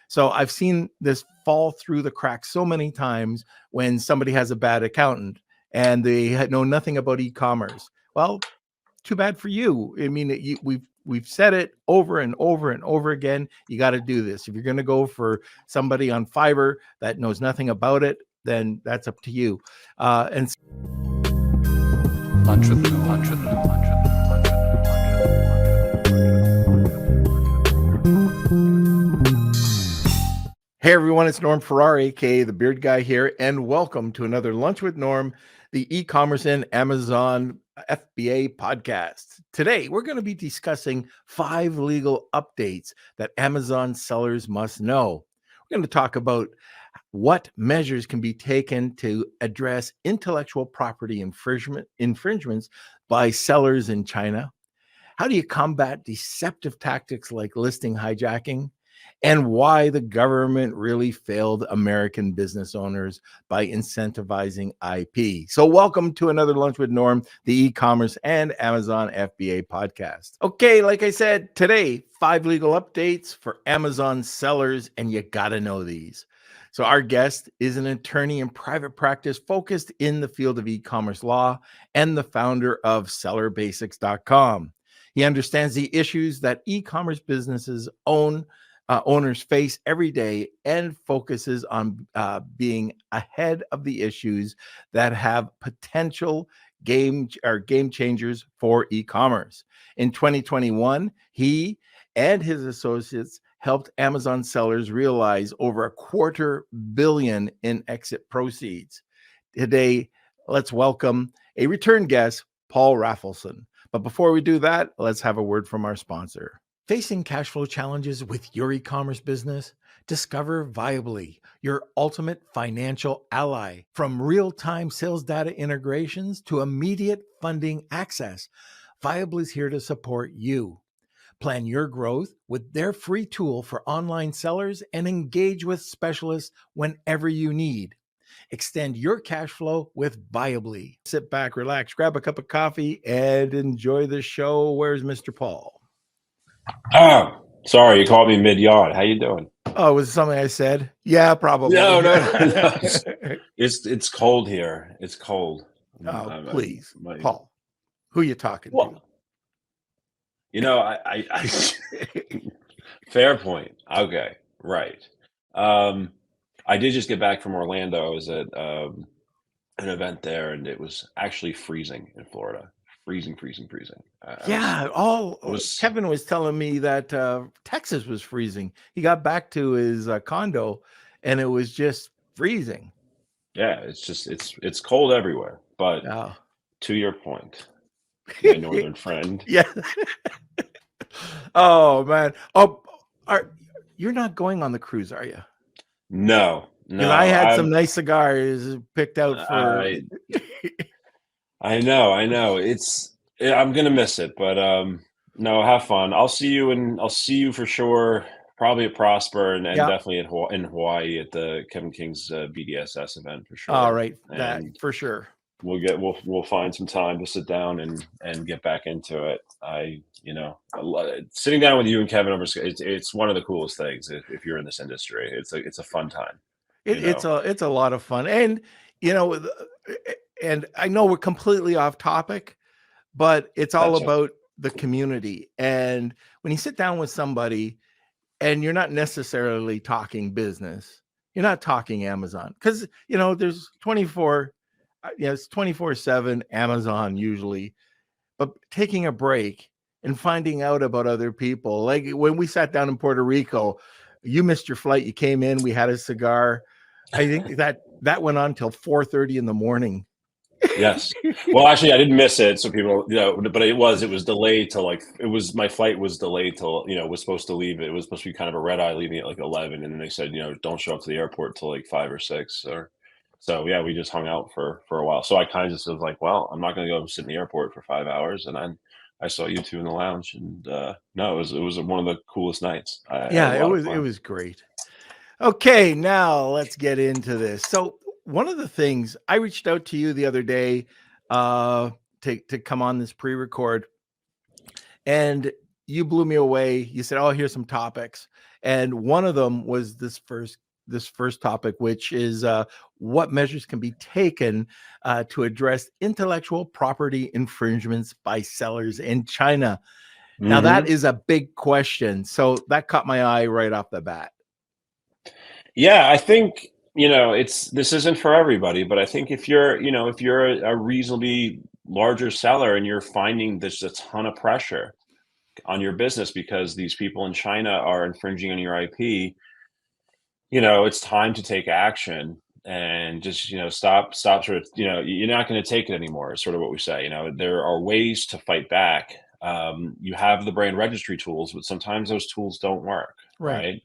So I've seen this fall through the cracks so many times when somebody has a bad accountant and they know nothing about e-commerce. Well, too bad for you. I mean, we've said it over and over and over again. You got to do this. If you're going to go for somebody on Fiverr that knows nothing about it, then that's up to you. And lunch with them, lunch with them, lunch with them. Hey everyone, it's Norm Farrar, aka the Beard Guy here, and welcome to another Lunch with Norm, the e-commerce and Amazon FBA podcast. Today, we're going to be discussing 5 legal updates that Amazon sellers must know. We're going to talk about what measures can be taken to address intellectual property infringements by sellers in China. How do you combat deceptive tactics like listing hijacking? And why the government really failed American business owners by incentivizing IP. So welcome to another Lunch with Norm, the e-commerce and Amazon FBA podcast. Okay, like I said, today, 5 legal updates for Amazon sellers, and you gotta know these. So our guest is an attorney in private practice focused in the field of e-commerce law and the founder of SellerBasics.com. He understands the issues that e-commerce businesses owners face every day and focuses on being ahead of the issues that have potential game changers for e-commerce. In 2021, he and his associates helped Amazon sellers realize over $250 million in exit proceeds. Today, let's welcome a return guest, Paul Rafelson. But before we do that, let's have a word from our sponsor. Facing cash flow challenges with your e-commerce business? Discover Viably, your ultimate financial ally. From real-time sales data integrations to immediate funding access, Viably is here to support you. Plan your growth with their free tool for online sellers and engage with specialists whenever you need. Extend your cash flow with Viably. Sit back, relax, grab a cup of coffee, and enjoy the show. Where's Mr. Paul? Oh, sorry, you called me mid-yawn. How you doing? Oh, was it something I said? Yeah, probably. No. It's cold here. It's cold. Please, Paul. Who you talking to? You know, I fair point. Okay, right. I did just get back from Orlando. I was at an event there, and it was actually freezing in Florida. Freezing. Kevin was telling me that Texas was freezing. He got back to his condo, and it was just freezing. Yeah, it's cold everywhere. But to your point, my northern friend. Yeah. Oh man. Oh, you're not going on the cruise, are you? No. I had some nice cigars picked out for. I know. I'm gonna miss it, but no, have fun. I'll see you for sure. Probably at Prosper and definitely in Hawaii at the Kevin King's BDSS event for sure. All right, that for sure. We'll find some time to sit down and get back into it. Sitting down with you and Kevin over it's one of the coolest things if you're in this industry. It's a fun time. It's a lot of fun, and and I know we're completely off topic, but it's all about the community. And when you sit down with somebody and you're not necessarily talking business, you're not talking Amazon, because there's 24/7 Amazon usually, but taking a break and finding out about other people. Like when we sat down in Puerto Rico, you missed your flight, you came in, we had a cigar. I think that went on till 4:30 in the morning. Yes. Well, actually, I didn't miss it. So people, but it was delayed till my flight was delayed till, was supposed to leave. It was supposed to be kind of a red eye leaving at 11. And then they said, don't show up to the airport till 5 or 6 so yeah, we just hung out for a while. So I kind of just was like, well, I'm not going to go sit in the airport for 5 hours. And then I saw you two in the lounge, and no, it was one of the coolest nights. It was great. Okay, now let's get into this. So one of the things, I reached out to you the other day to come on this pre-record, and you blew me away. You said, here's some topics. And one of them was this first topic, which is what measures can be taken to address intellectual property infringements by sellers in China. Now, that Hmm. is a big question. So that caught my eye right off the bat. Yeah, I think, this isn't for everybody, but I think if you're a reasonably larger seller and you're finding there's a ton of pressure on your business because these people in China are infringing on your IP, it's time to take action and just, stop sort of, you're not going to take it anymore, is sort of what we say. There are ways to fight back. You have the brand registry tools, but sometimes those tools don't work, Right.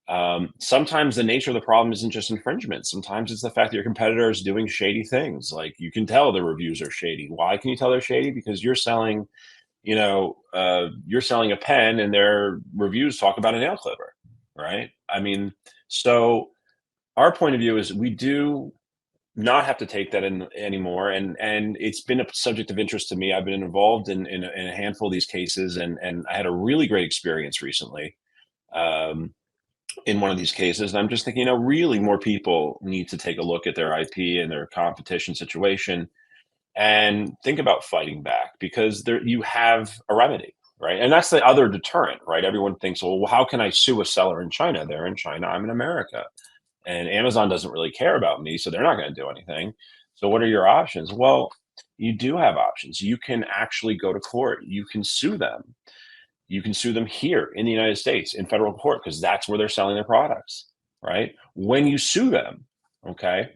right? Sometimes the nature of the problem isn't just infringement. Sometimes it's the fact that your competitor is doing shady things. Like, you can tell the reviews are shady. Why can you tell they're shady? Because you're selling a pen and their reviews talk about a nail clipper, right? I mean, so our point of view is we do not have to take that in anymore, and it's been a subject of interest to me. I've been involved in a handful of these cases, and I had a really great experience recently. Um, in one of these cases. And I'm just thinking, really more people need to take a look at their IP and their competition situation and think about fighting back, because there you have a remedy, right? And that's the other deterrent, right? Everyone thinks, well, how can I sue a seller in China? They're in China, I'm in America. And Amazon doesn't really care about me, so they're not going to do anything. So what are your options? Well, you do have options. You can actually go to court. You can sue them. You can sue them here in the United States in federal court, because that's where they're selling their products, right? When you sue them, okay,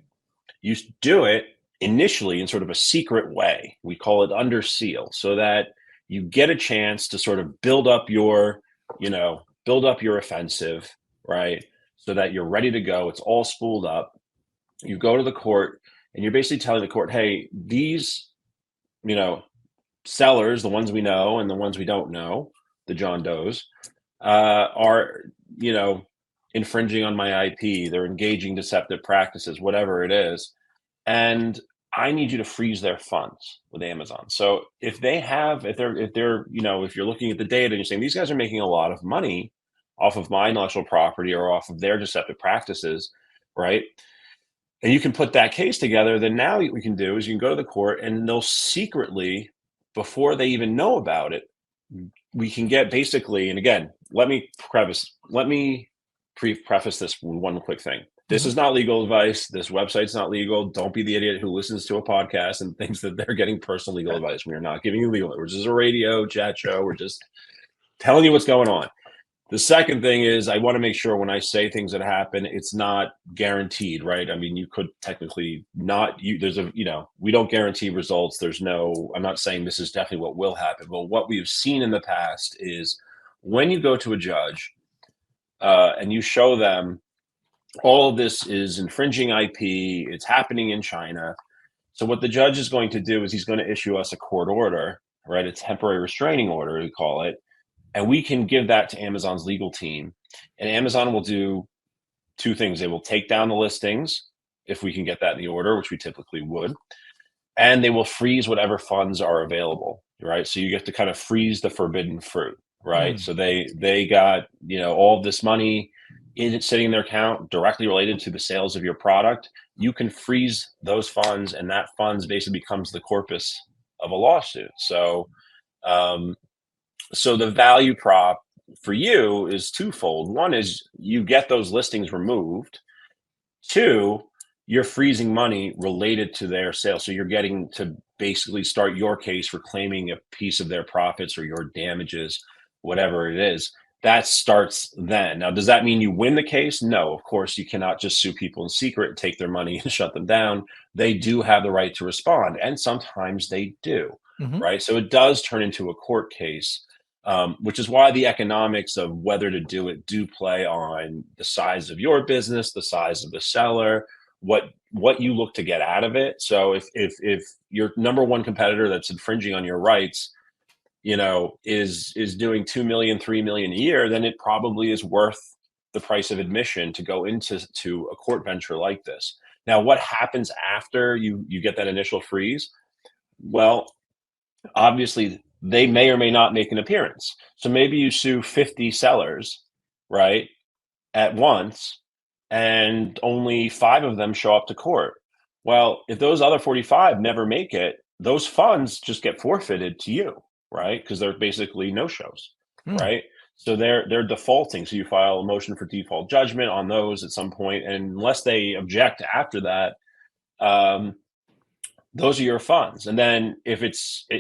you do it initially in sort of a secret way. We call it under seal, so that you get a chance to sort of build up your offensive, right? So that you're ready to go. It's all spooled up. You go to the court and you're basically telling the court, hey, these, you know, sellers, the ones we know and the ones we don't know, the John Does, are, you know, infringing on my IP. They're engaging deceptive practices, whatever it is. And I need you to freeze their funds with Amazon. So if you're looking at the data and you're saying these guys are making a lot of money off of my intellectual property or off of their deceptive practices, right? And you can put that case together, then now what we can do is you can go to the court and they'll secretly, before they even know about it, we can get basically, and again, let me preface this with one quick thing. This is not legal advice. This website's not legal. Don't be the idiot who listens to a podcast and thinks that they're getting personal legal advice. We are not giving you legal. We're just a radio chat show. We're just telling you what's going on. The second thing is I want to make sure when I say things that happen, it's not guaranteed, right? I mean, you could technically not, we don't guarantee results. I'm not saying this is definitely what will happen, but what we've seen in the past is when you go to a judge and you show them all of this is infringing IP, it's happening in China. So what the judge is going to do is he's going to issue us a court order, right? A temporary restraining order, we call it. And we can give that to Amazon's legal team. And Amazon will do two things. They will take down the listings if we can get that in the order, which we typically would. And they will freeze whatever funds are available, right? So you get to kind of freeze the forbidden fruit, right? So they got, all of this money sitting in their account directly related to the sales of your product. You can freeze those funds, and that funds basically becomes the corpus of a lawsuit. So the value prop for you is twofold. One is you get those listings removed. Two, you're freezing money related to their sale. So you're getting to basically start your case for claiming a piece of their profits or your damages, whatever it is. That starts then. Now, does that mean you win the case? No, of course, you cannot just sue people in secret, take their money and shut them down. They do have the right to respond, and sometimes they do, right? So it does turn into a court case. Which is why the economics of whether to do it do play on the size of your business, the size of the seller, what you look to get out of it. So if your number one competitor that's infringing on your rights, is doing 2 million, 3 million a year, then it probably is worth the price of admission to go into a court venture like this. Now, what happens after you get that initial freeze? Well, obviously they may or may not make an appearance. So maybe you sue 50 sellers, right? at once, and only 5 of them show up to court. Well, if those other 45 never make it, those funds just get forfeited to you, right? Because they're basically no-shows, Hmm. right? So they're defaulting. So you file a motion for default judgment on those at some point, and unless they object after that, um, those are your funds. And then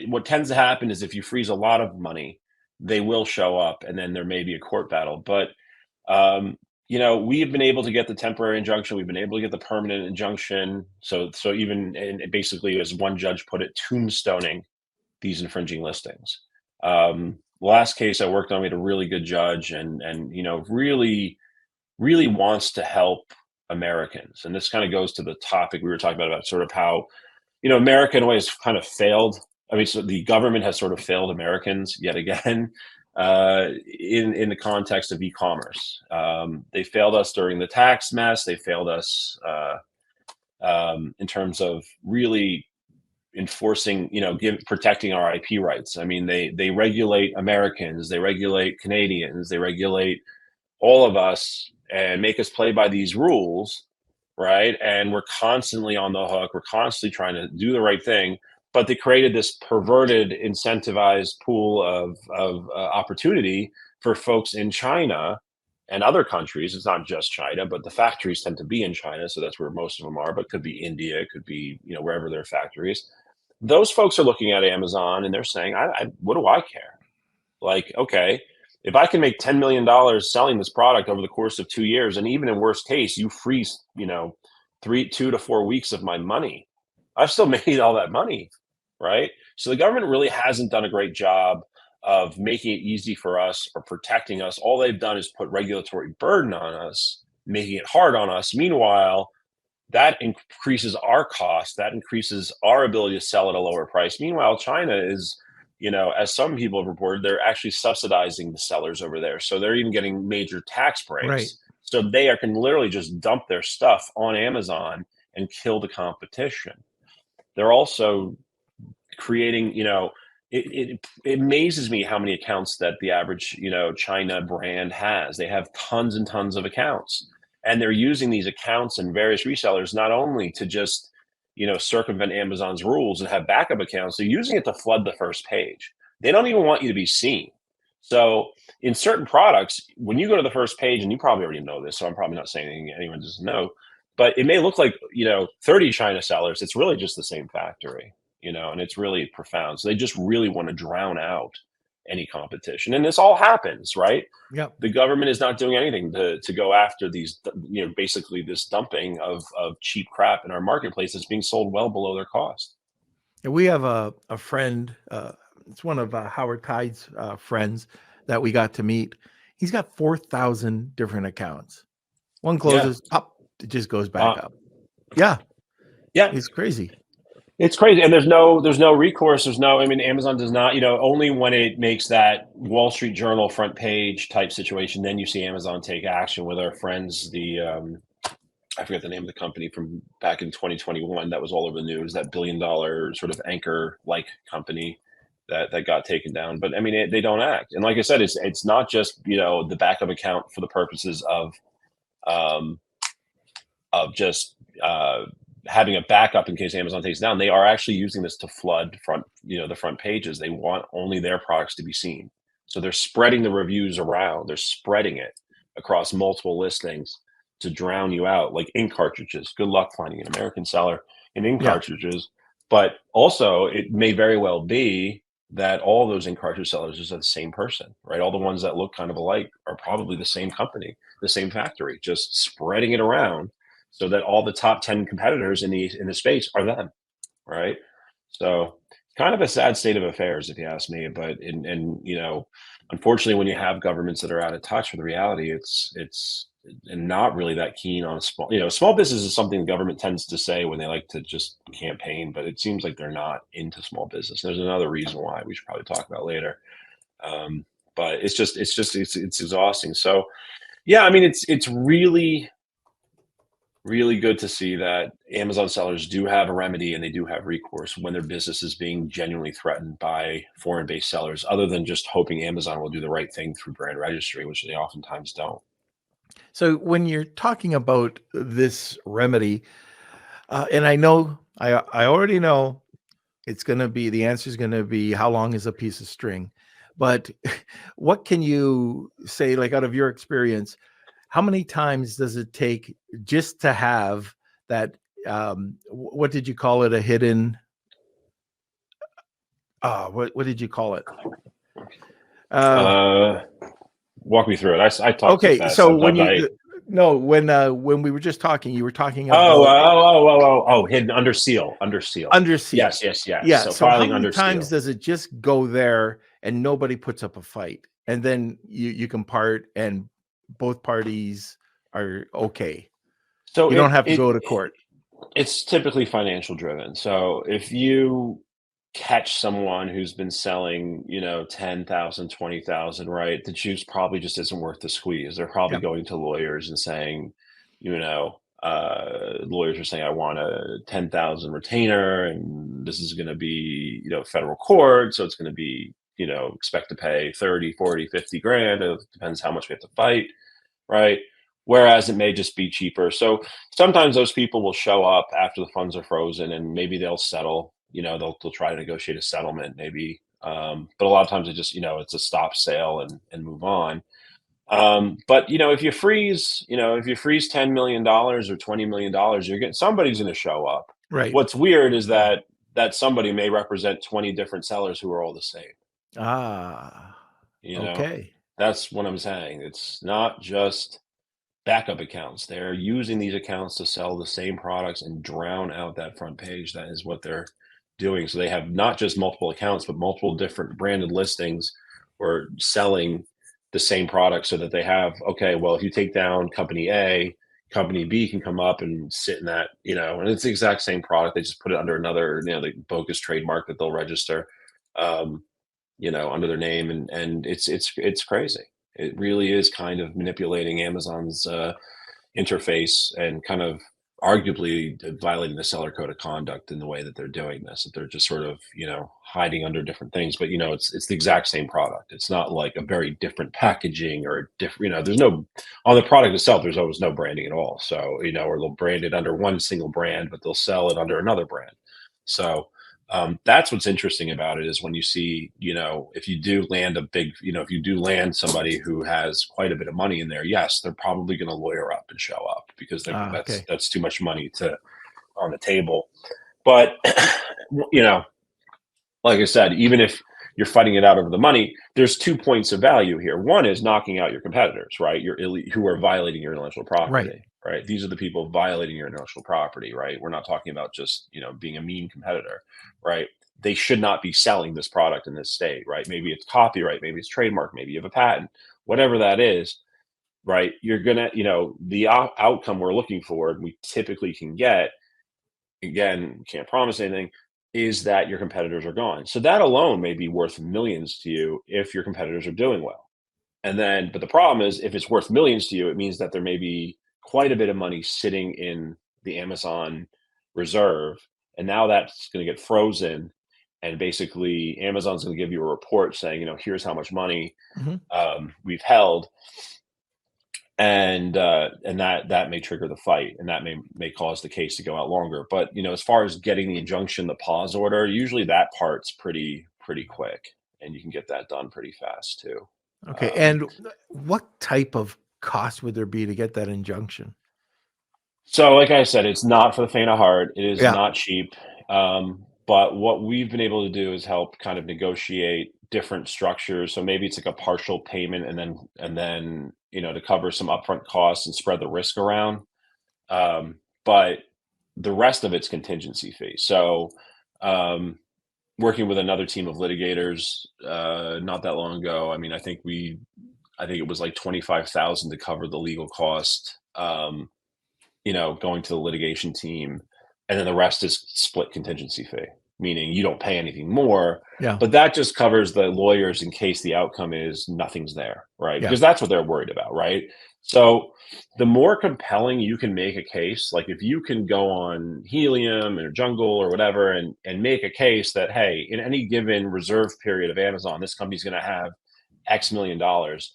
what tends to happen is if you freeze a lot of money, they will show up, and then there may be a court battle. But um, we have been able to get the temporary injunction. We've been able to get the permanent injunction. So even and basically, as one judge put it, tombstoning these infringing listings. Last case I worked on, we had a really good judge, and really really wants to help Americans. And this kind of goes to the topic we were talking about sort of how America in a way has kind of failed. I mean, so the government has sort of failed Americans yet again in the context of e-commerce. They failed us during the tax mess. They failed us in terms of really enforcing, protecting our IP rights. I mean, they regulate Americans, they regulate Canadians, they regulate all of us and make us play by these rules, right? And we're constantly on the hook. We're constantly trying to do the right thing, but they created this perverted, incentivized pool of opportunity for folks in China and other countries. It's not just China, but the factories tend to be in China, so that's where most of them are. But it could be India, it could be wherever there are factories. Those folks are looking at Amazon and they're saying, "What do I care? Like, okay, if I can make $10 million selling this product over the course of 2 years, and even in worst case, you freeze, 2 to 4 weeks of my money, I've still made all that money, right?" So the government really hasn't done a great job of making it easy for us or protecting us. All they've done is put regulatory burden on us, making it hard on us. Meanwhile, that increases our cost, that increases our ability to sell at a lower price. Meanwhile, China is, as some people have reported, they're actually subsidizing the sellers over there. So they're even getting major tax Right. breaks. So they can literally just dump their stuff on Amazon and kill the competition. They're also creating, it amazes me how many accounts that the average, China brand has. They have tons and tons of accounts, and they're using these accounts and various resellers not only to just, circumvent Amazon's rules and have backup accounts, they're using it to flood the first page. They don't even want you to be seen. So in certain products, when you go to the first page, and you probably already know this, so I'm probably not saying anything anyone doesn't know, but it may look like, 30 China sellers. It's really just the same factory, and it's really profound. So they just really want to drown out any competition. And this all happens, right? Yep. The government is not doing anything to go after these, basically this dumping of cheap crap in our marketplace that's being sold well below their cost. And we have a friend. It's one of Howard Tide's friends that we got to meet. He's got 4,000 different accounts. One closes, up, it just goes back up. Yeah, yeah, it's crazy. It's crazy, and there's no recourse. I mean, Amazon does not, only when it makes that Wall Street Journal front page type situation, then you see Amazon take action. With our friends, I forget the name of the company from back in 2021 that was all over the news, that $1 billion sort of anchor-like company that got taken down. But I mean, they don't act. And like I said, it's not just, the backup account for the purposes of just having a backup in case Amazon takes it down. They are actually using this to flood the front pages. They want only their products to be seen. So they're spreading the reviews around. They're spreading it across multiple listings to drown you out, like ink cartridges. Good luck finding an American seller in ink cartridges. But also, it may very well be that all those ink cartridge sellers are the same person, right? All the ones that look kind of alike are probably the same company, the same factory, just spreading it around so that all the top 10 competitors in the space are them, right? So kind of a sad state of affairs, if you ask me. But unfortunately, when you have governments that are out of touch with reality, it's and not really that keen on small business is something the government tends to say when they like to just campaign, but it seems like they're not into small business. There's another reason why we should probably talk about later. But it's exhausting. So yeah, I mean, it's really really good to see that Amazon sellers do have a remedy and they do have recourse when their business is being genuinely threatened by foreign-based sellers, other than just hoping Amazon will do the right thing through brand registry, which they oftentimes don't. So when you're talking about this remedy, and I already know it's going to be, the answer is going to be, how long is a piece of string? But what can you say, like out of your experience, how many times does it take just to have that? What did you call it? A hidden? What did you call it? Uh, Walk me through it. I talk too Okay, fast so when sometimes. you no, when we were just talking, you were talking Oh, about hidden under seal, under seal. under seal. Yes, yes, yes. Yeah. So So how filing many under times seal. does it just go there and nobody puts up a fight, and then you can part and both parties are okay? So You don't have to go to court. it's typically financial driven. So if you catch someone who's been selling, 10,000, 20,000, right? The juice probably just isn't worth the squeeze. They're probably Yeah. going to lawyers and saying, lawyers are saying, I want a 10,000 retainer and this is going to be, federal court. So it's going to be, expect to pay 30, 40, 50 grand. It depends how much we have to fight, right? Whereas it may just be cheaper. So sometimes those people will show up after the funds are frozen and maybe they'll settle. They'll try to negotiate a settlement maybe. But a lot of times it just, it's a stop sale and move on. But if you freeze $10 million or $20 million, you're getting somebody's going to show up. Right. What's weird is that somebody may represent 20 different sellers who are all the same. Ah. You know, Okay. that's what I'm saying. It's not just backup accounts. They're using these accounts to sell the same products and drown out that front page. That is what they're doing. So they have not just multiple accounts, but multiple different branded listings or selling the same product so that they have, okay, well, if you take down company A, company B can come up and sit in that, and it's the exact same product. They just put it under another, the bogus trademark that they'll register, um, under their name. And it's crazy. It really is kind of manipulating Amazon's interface and kind of arguably violating the seller code of conduct in the way that they're doing this. That they're just sort of hiding under different things, but it's the exact same product. It's not like a very different packaging or different. There's no on the product itself. There's always no branding at all. So or they'll brand it under one single brand, but they'll sell it under another brand. So that's what's interesting about it is when you see, if you do land a big, if you do land somebody who has quite a bit of money in there, yes, they're probably going to lawyer up and show up because that's Okay. that's too much money to on the table. But you know, like I said, even if you're fighting it out over the money, there's 2 points of value here. One is knocking out your competitors, right? Who are violating your intellectual Right. property, right? These are the people violating your intellectual property, right? We're not talking about just, being a mean competitor, right? They should not be selling this product in this state, right? Maybe it's copyright, maybe it's trademark, maybe you have a patent, whatever that is, right? You're gonna, the outcome we're looking for, and we typically can get, again, can't promise anything, is that your competitors are gone. So that alone may be worth millions to you if your competitors are doing well. And then, but the problem is, if it's worth millions to you, it means that there may be quite a bit of money sitting in the Amazon reserve. And now that's going to get frozen. And basically, Amazon's going to give you a report saying, here's how much money Hmm. we've held, and that may trigger the fight, and that may cause the case to go out longer. But as far as getting the injunction, the pause order, usually that part's pretty quick, and you can get that done pretty fast too. Okay. And what type of cost would there be to get that injunction? So, like I said, it's not for the faint of heart. It is Yeah. not cheap. But what we've been able to do is help kind of negotiate different structures. So maybe it's like a partial payment, and then to cover some upfront costs and spread the risk around. But the rest of it's contingency fee. So, um, working with another team of litigators not that long ago, I mean, I think it was like 25,000 to cover the legal cost. Going to the litigation team, and then the rest is split contingency fee, meaning you don't pay anything more, Yeah. but that just covers the lawyers in case the outcome is nothing's there, right? Yeah. Because that's what they're worried about, right? So the more compelling you can make a case, like if you can go on Helium or Jungle or whatever and make a case that, hey, in any given reserve period of Amazon, this company's going to have X million dollars,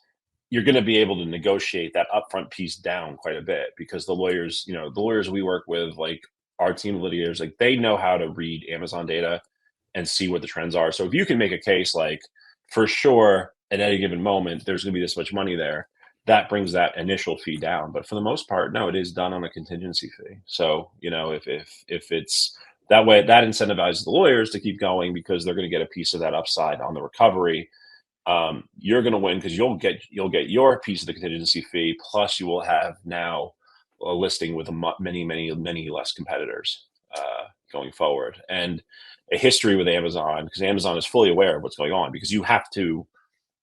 you're going to be able to negotiate that upfront piece down quite a bit, because the lawyers, the lawyers we work with, like our team of litigators, like they know how to read Amazon data and see what the trends are. So if you can make a case like, for sure, at any given moment, there's going to be this much money there, that brings that initial fee down. But for the most part, no, it is done on a contingency fee. So, if it's that way, that incentivizes the lawyers to keep going, because they're going to get a piece of that upside on the recovery. You're going to win because you'll get your piece of the contingency fee, plus you will have now a listing with many less competitors going forward, and a history with Amazon, because Amazon is fully aware of what's going on. Because you have to,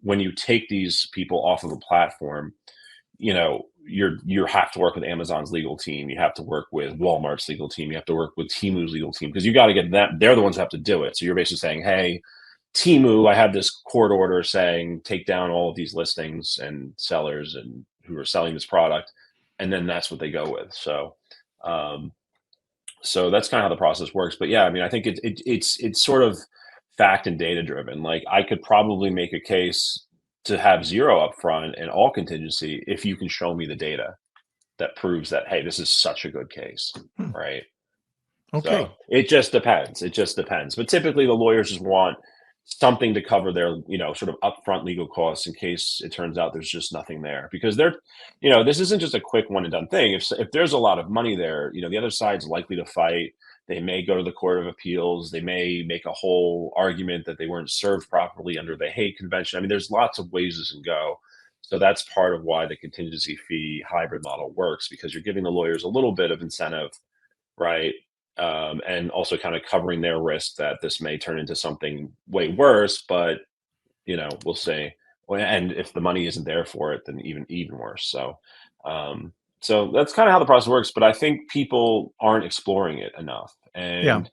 when you take these people off of the platform, you have to work with Amazon's legal team. You have to work with Walmart's legal team. You have to work with Temu's legal team, because you got to get them. They're the ones who have to do it. So you're basically saying, hey, Temu, I have this court order saying take down all of these listings and sellers and who are selling this product, and then that's what they go with. So, so that's kind of how the process works. But yeah, I mean, I think it's sort of fact and data driven. Like, I could probably make a case to have zero upfront and all contingency if you can show me the data that proves that, hey, this is such a good case, right? Okay. So it just depends. But typically the lawyers just want something to cover their, sort of upfront legal costs in case it turns out there's just nothing there, because this isn't just a quick one and done thing. If there's a lot of money there, the other side's likely to fight. They may go to the Court of Appeals. They may make a whole argument that they weren't served properly under the Hague Convention. I mean, there's lots of ways this can go. So that's part of why the contingency fee hybrid model works, because you're giving the lawyers a little bit of incentive, right? And also kind of covering their risk that this may turn into something way worse, but we'll see. And if the money isn't there for it, then even worse. So, so that's kind of how the process works. But I think people aren't exploring it enough. And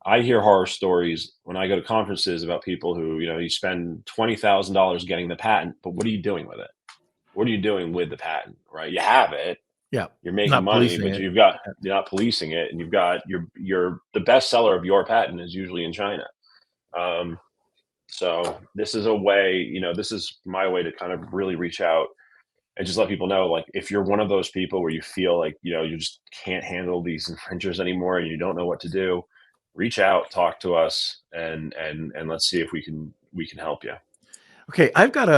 I hear horror stories when I go to conferences about people who, you spend $20,000 getting the patent, but what are you doing with it? What are you doing with the patent, right? You have it. Yeah. You're making money, but you're not policing it, and you've got the best seller of your patent is usually in China. So this is a way, this is my way to kind of really reach out and just let people know, like, if you're one of those people where you feel like, you just can't handle these infringers anymore and you don't know what to do, reach out, talk to us, and let's see if we can help you. Okay, I've got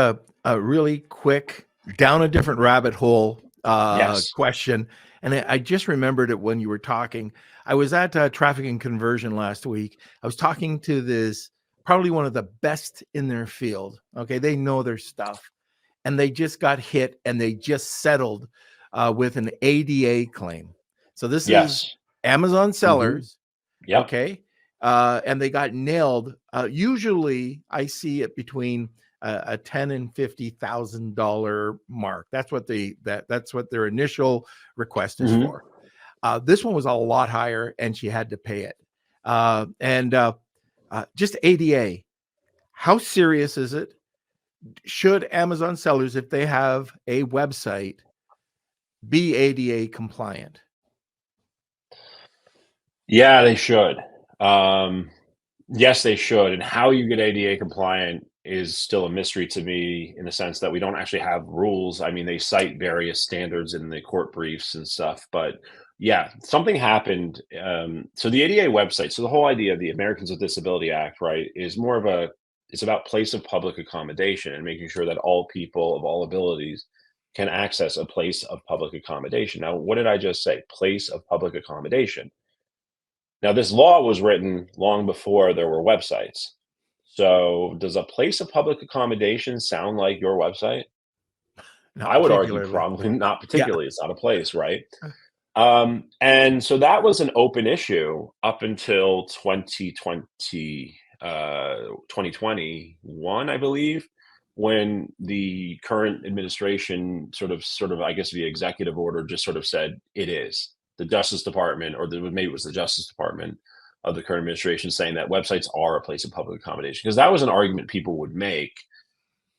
a really quick down a different rabbit hole Yes. question, and I just remembered it when you were talking. I was at Traffic and Conversion last week. I was talking to this, probably one of the best in their field. Okay, they know their stuff, and they just got hit, and they just settled with an ADA claim. So this is Amazon sellers. Yep. Okay, and they got nailed. Usually, I see it between a $10,000 and $50,000 mark. That's what that's what their initial request is for. This one was a lot higher, and she had to pay it. Just ADA, how serious is it? Should Amazon sellers, if they have a website, be ADA compliant? Yeah, they should. Yes, they should. And how you get ADA compliant is still a mystery to me, in the sense that we don't actually have rules. I mean, they cite various standards in the court briefs and stuff, but yeah, something happened. So the ADA website, so the whole idea of the Americans with Disability Act, right, is more of it's about place of public accommodation and making sure that all people of all abilities can access a place of public accommodation. Now, what did I just say? Place of public accommodation. Now, this law was written long before there were websites. So does a place of public accommodation sound like your website? I would argue probably not particularly. It's not a place, right? And so that was an open issue up until 2021, I believe, when the current administration sort of, I guess, the executive order just sort of said it is. The Justice Department, or maybe it was the Justice Department of the current administration, saying that websites are a place of public accommodation. Because that was an argument people would make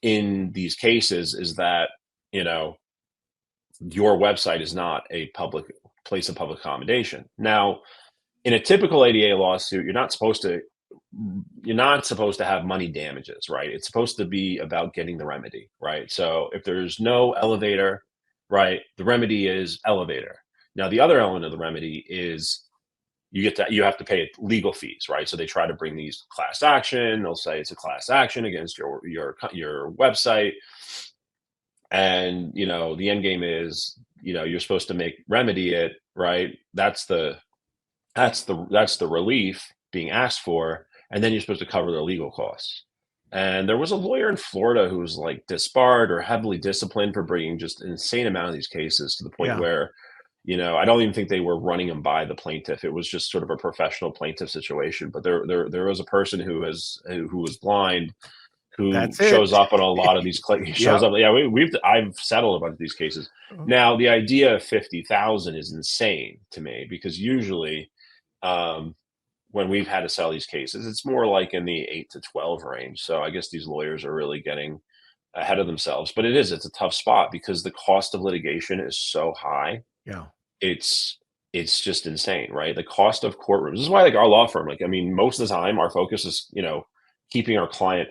in these cases, is that, your website is not a public place of public accommodation. Now, in a typical ADA lawsuit, you're not supposed to you're not supposed to have money damages, right? It's supposed to be about getting the remedy, right? So if there's no elevator, right, the remedy is elevator. Now the other element of the remedy is you have to pay legal fees, right? So they try to bring these class action. They'll say it's a class action against your website, and the end game is you're supposed to remedy it, right? That's the relief being asked for, and then you're supposed to cover the legal costs. And there was a lawyer in Florida who was like disbarred or heavily disciplined for bringing just an insane amount of these cases to the point Yeah. where, I don't even think they were running them by the plaintiff. It was just sort of a professional plaintiff situation. But there was a person who was blind who That's it. shows up on a lot of these shows Yep. up. Yeah, I've settled a bunch of these cases. Oh, Now the idea of 50,000 is insane to me, because usually um, when we've had to sell these cases, it's more like in the 8 to 12 range. So I guess these lawyers are really getting ahead of themselves. But it's a tough spot because the cost of litigation is so high. yeah. It's it's just insane, right? The cost of courtrooms. This is why, like, our law firm, like, I mean, most of the time our focus is, keeping our client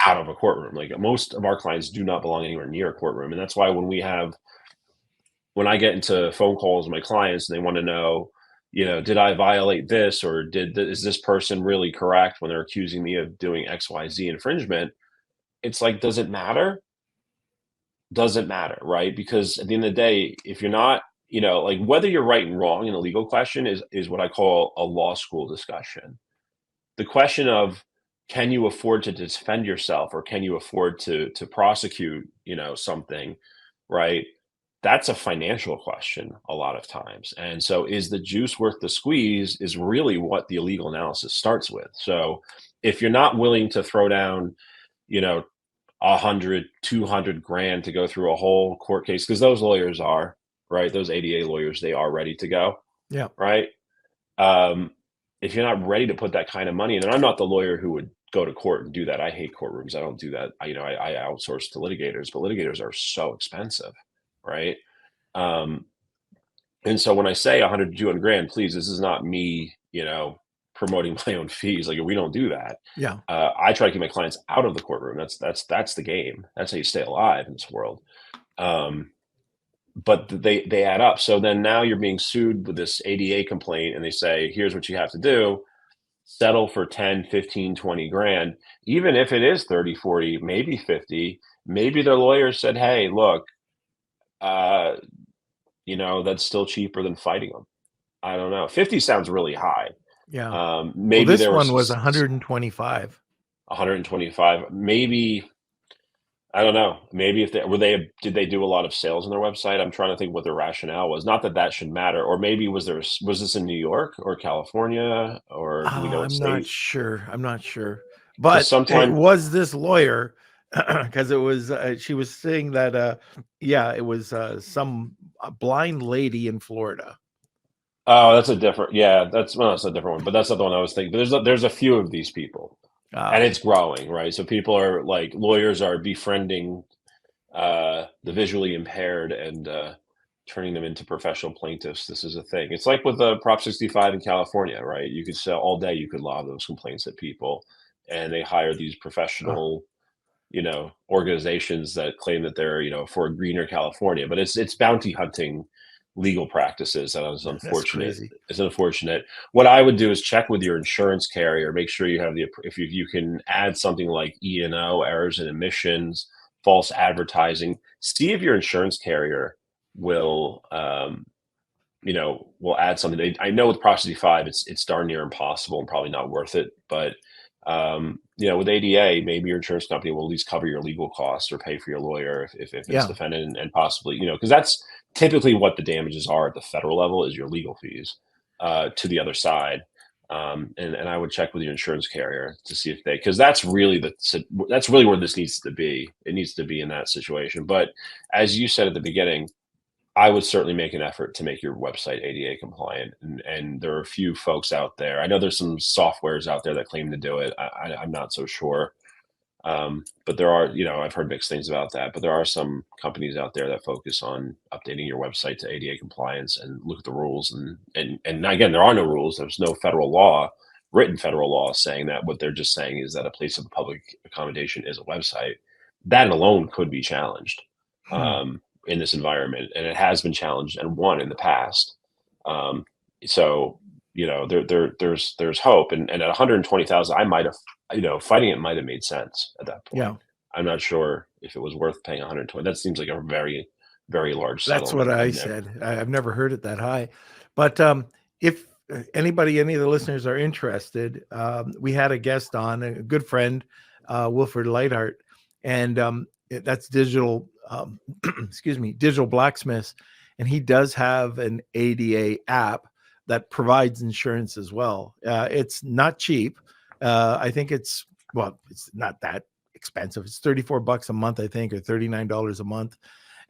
out of a courtroom. Like, most of our clients do not belong anywhere near a courtroom. And that's why when I get into phone calls with my clients and they want to know, did I violate this, or is this person really correct when they're accusing me of doing XYZ infringement? It's like, does it matter? Doesn't matter, right? Because at the end of the day, if you're not, like, whether you're right and wrong in a legal question is what I call a law school discussion. The question of, can you afford to defend yourself, or can you afford to prosecute, something, right? That's a financial question a lot of times. And so, is the juice worth the squeeze is really what the legal analysis starts with. So if you're not willing to throw down, you know, 100, 200 grand to go through a whole court case, because those lawyers are, right, those ADA lawyers, they are ready to go, Yeah. right? Um, if you're not ready to put that kind of money in, and I'm not the lawyer who would go to court and do that. I hate courtrooms. I don't do that. I outsource to litigators, but litigators are so expensive, right? Um, and so when I say 100 to 200 grand, please, this is not me, promoting my own fees. Like, we don't do that. Yeah. I try to keep my clients out of the courtroom. That's the game. That's how you stay alive in this world. But they add up. So then now you're being sued with this ADA complaint, and they say, here's what you have to do: settle for 10, 15, 20 grand. Even if it is 30, 40, maybe 50, maybe their lawyer said, hey, look, uh, that's still cheaper than fighting them. I don't know. 50 sounds really high. Yeah. Well, Maybe this there one was was 125. 125. Maybe, I don't know. Maybe if did they do a lot of sales on their website? I'm trying to think what their rationale was. Not that that should matter. Or maybe was this in New York or California, or do we know what I'm not state? sure. I'm not sure. Because But it sometimes, was this lawyer, because it was she was saying that yeah, it was some blind lady in Florida. oh, that's a different. Yeah, that's a different one. But that's not the one I was thinking. But there's a few of these people, and Okay. it's growing, right? So people are like, lawyers are befriending the visually impaired and turning them into professional plaintiffs. This is a thing. It's like with the Prop 65 in California, right? You could sell all day. You could lob those complaints at people, and they hire these Oh, professional, organizations that claim that they're, for a greener California. But it's bounty hunting legal practices that is that's unfortunate. crazy. It's unfortunate. What I would do is check with your insurance carrier, make sure you have if you can add something like E&O, errors and omissions, false advertising. See if your insurance carrier will will add something. I know with Prop 65, it's darn near impossible and probably not worth it. But with ADA, maybe your insurance company will at least cover your legal costs or pay for your lawyer if it's Yeah. defended, and possibly, because that's typically what the damages are at the federal level, is your legal fees to the other side. And I would check with your insurance carrier to see if because that's really where this needs to be. It needs to be in that situation. But as you said at the beginning, I would certainly make an effort to make your website ADA compliant. And there are a few folks out there. I know there's some softwares out there that claim to do it. I'm not so sure. But there are, I've heard mixed things about that, but there are some companies out there that focus on updating your website to ADA compliance and look at the rules. And again, there are no rules. There's no federal law written federal law saying that. What they're just saying is that a place of public accommodation is a website. That alone could be challenged Hmm. in this environment, and it has been challenged and won in the past. Um, so there's hope, and at 120,000, I might have, fighting it might have made sense at that point. Yeah. I'm not sure if it was worth paying 120. That seems like a very, very large That's what settlement. I said. I've never heard it that high. But if any of the listeners are interested, we had a guest on, a good friend, Wilford Lightheart, and that's digital, excuse me, digital blacksmiths. And he does have an ADA app that provides insurance as well. It's not cheap. I think it's not that expensive. It's $34 a month, I think, or $39 a month.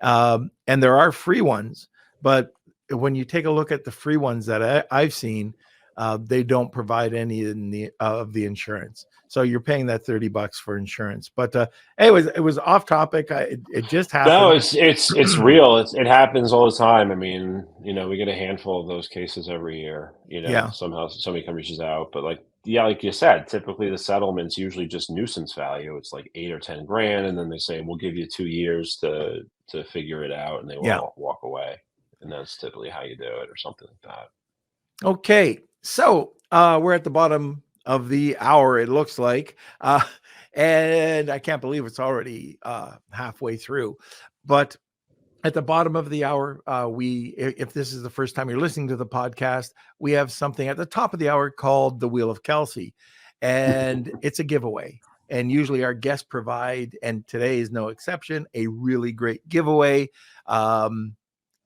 And there are free ones, but when you take a look at the free ones that I've seen, they don't provide any of the insurance. So you're paying that $30 for insurance. But anyways, it was off topic. It just No, happened. it's real. It happens all the time. I mean, we get a handful of those cases every year. Yeah. Somehow somebody comes reaches out, but like you said, typically the settlement's usually just nuisance value. It's like 8 or 10 grand, and then they say we'll give you 2 years to figure it out, and they Yeah. walk away, and that's typically how you do it, or something like that. Okay. So we're at the bottom of the hour, it looks like. And I can't believe it's already halfway through. But at the bottom of the hour, if this is the first time you're listening to the podcast, we have something at the top of the hour called the Wheel of Kelsey, and it's a giveaway. And usually our guests provide, and today is no exception, a really great giveaway.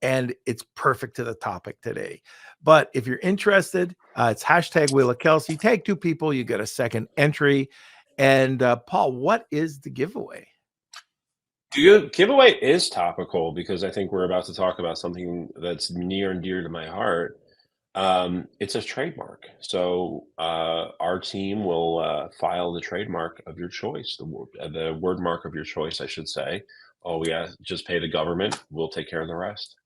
And it's perfect to the topic today. But if you're interested, it's hashtag Wheel of Kelsey. Tag 2 people, you get a second entry. And Paul, what is the giveaway? Giveaway is topical because I think we're about to talk about something that's near and dear to my heart. It's a trademark. So our team will file the trademark of your choice, the word mark of your choice, I should say. All we ask, just pay the government. We'll take care of the rest.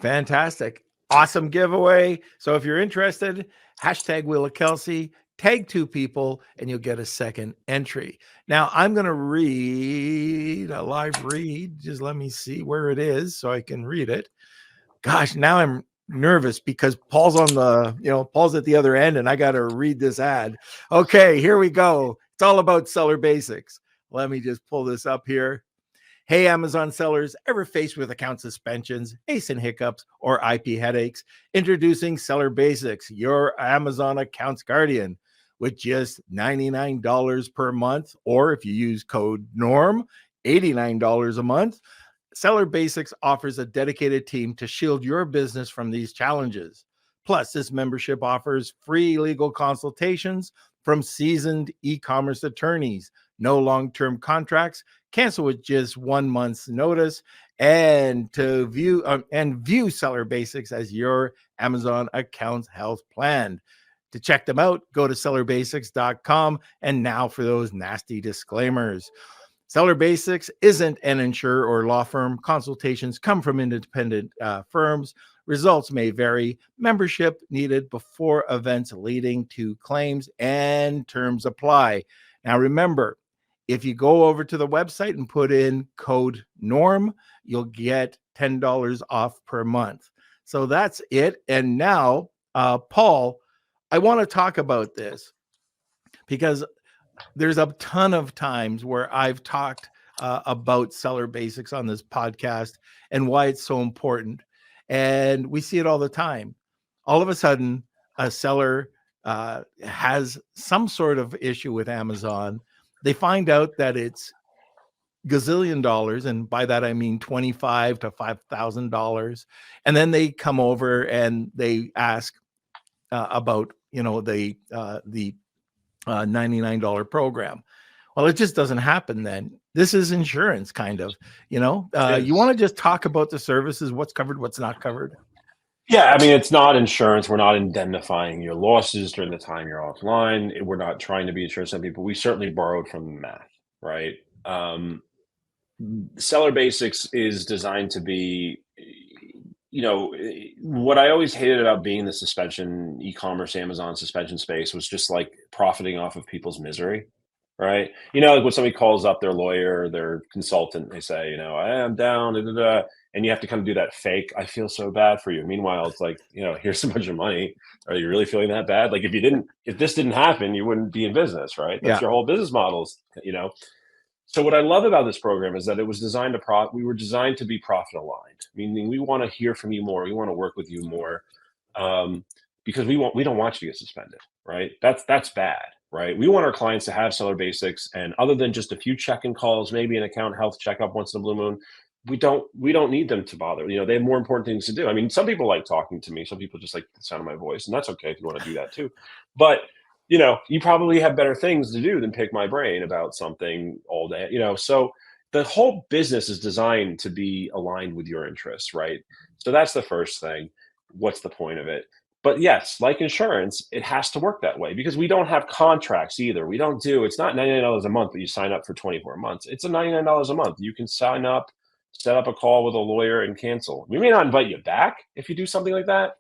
Fantastic. Awesome giveaway. So if you're interested, hashtag Wheel of Kelsey, tag 2 people, and you'll get a second entry. Now I'm going to read a live read. Just let me see where it is so I can read it. Gosh, now I'm nervous because Paul's Paul's at the other end and I got to read this ad. Okay, here we go. It's all about seller basics. Let me just pull this up here. Hey, Amazon sellers, ever faced with account suspensions, ASIN hiccups, or IP headaches? Introducing Seller Basics, your Amazon account's guardian. With just $99 per month, or if you use code NORM, $89 a month, Seller Basics offers a dedicated team to shield your business from these challenges. Plus, this membership offers free legal consultations from seasoned e-commerce attorneys, no long-term contracts, cancel with just 1 month's notice, and to view Seller Basics as your Amazon account's health plan. To check them out, go to sellerbasics.com. And now for those nasty disclaimers. Seller Basics isn't an insurer or law firm. Consultations come from independent firms. Results may vary. Membership needed before events leading to claims, and terms apply. Now, remember, if you go over to the website and put in code NORM, you'll get $10 off per month. So that's it. And now, Paul, I want to talk about this because there's a ton of times where I've talked about Seller Basics on this podcast and why it's so important. And we see it all the time. All of a sudden, a seller has some sort of issue with Amazon. They find out that it's gazillion dollars, and by that I mean $25,000 to $5,000. And then they come over and they ask about the $99 program. Well, it just doesn't happen then. This is insurance, kind of. You want to just talk about the services, what's covered, what's not covered? Yeah, I mean, it's not insurance. We're not indemnifying your losses during the time you're offline. We're not trying to be insurance company, but we certainly borrowed from the math, right? Seller Basics is designed to be, what I always hated about being in the suspension, e-commerce, Amazon suspension space was just like profiting off of people's misery, right? Like when somebody calls up their lawyer, their consultant, they say, I'm down, da, da, da, and you have to kind of do that fake, I feel so bad for you. Meanwhile, it's like, here's a bunch of money. Are you really feeling that bad? Like if this didn't happen, you wouldn't be in business, right? That's Yeah. your whole business models, So what I love about this program is that it was designed we were designed to be profit aligned, meaning we want to hear from you more. We want to work with you more, because we don't want you to get suspended, right? That's bad, right? We want our clients to have seller basics, and other than just a few check-in calls, maybe an account health checkup once in a blue moon, we don't need them to bother. They have more important things to do. I mean, some people like talking to me. Some people just like the sound of my voice, and that's okay if you want to do that too. But you probably have better things to do than pick my brain about something all day, so the whole business is designed to be aligned with your interests, right? So that's the first thing. What's the point of it? But yes, like insurance, it has to work that way because we don't have contracts either. It's not $99 a month that you sign up for 24 months. It's a $99 a month. You can sign up, set up a call with a lawyer and cancel. We may not invite you back if you do something like that.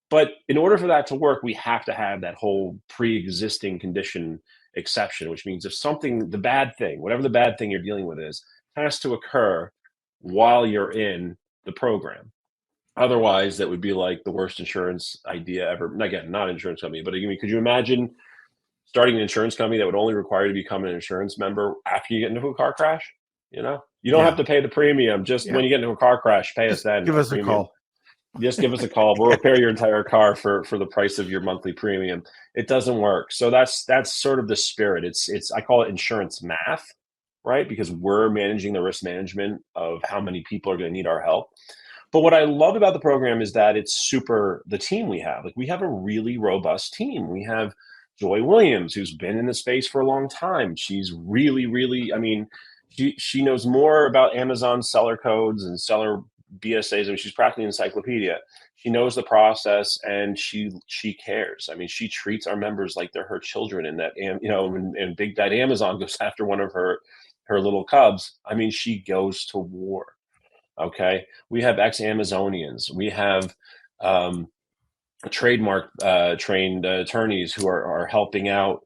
But in order for that to work, we have to have that whole pre-existing condition exception, which means if the bad thing, whatever the bad thing you're dealing with is, has to occur while you're in the program. Otherwise, that would be like the worst insurance idea ever. Again, not an insurance company, but could you imagine starting an insurance company that would only require you to become an insurance member after you get into a car crash? You don't have to pay the premium. Just when you get into a car crash, pay us then. Give us a call. Just give us a call. We'll repair your entire car for the price of your monthly premium. It doesn't work. So that's sort of the spirit. It's I call it insurance math, right? Because we're managing the risk management of how many people are going to need our help. But what I love about the program is that the team we have. Like we have a really robust team. We have Joy Williams, who's been in the space for a long time. She's really, really, she knows more about Amazon seller codes and seller BSAs. She's practically an encyclopedia. She knows the process and she cares. She treats our members like they're her children, and that, and Big Bad Amazon goes after one of her little cubs. She goes to war. Okay. We have ex-Amazonians. We have trademark trained attorneys who are helping out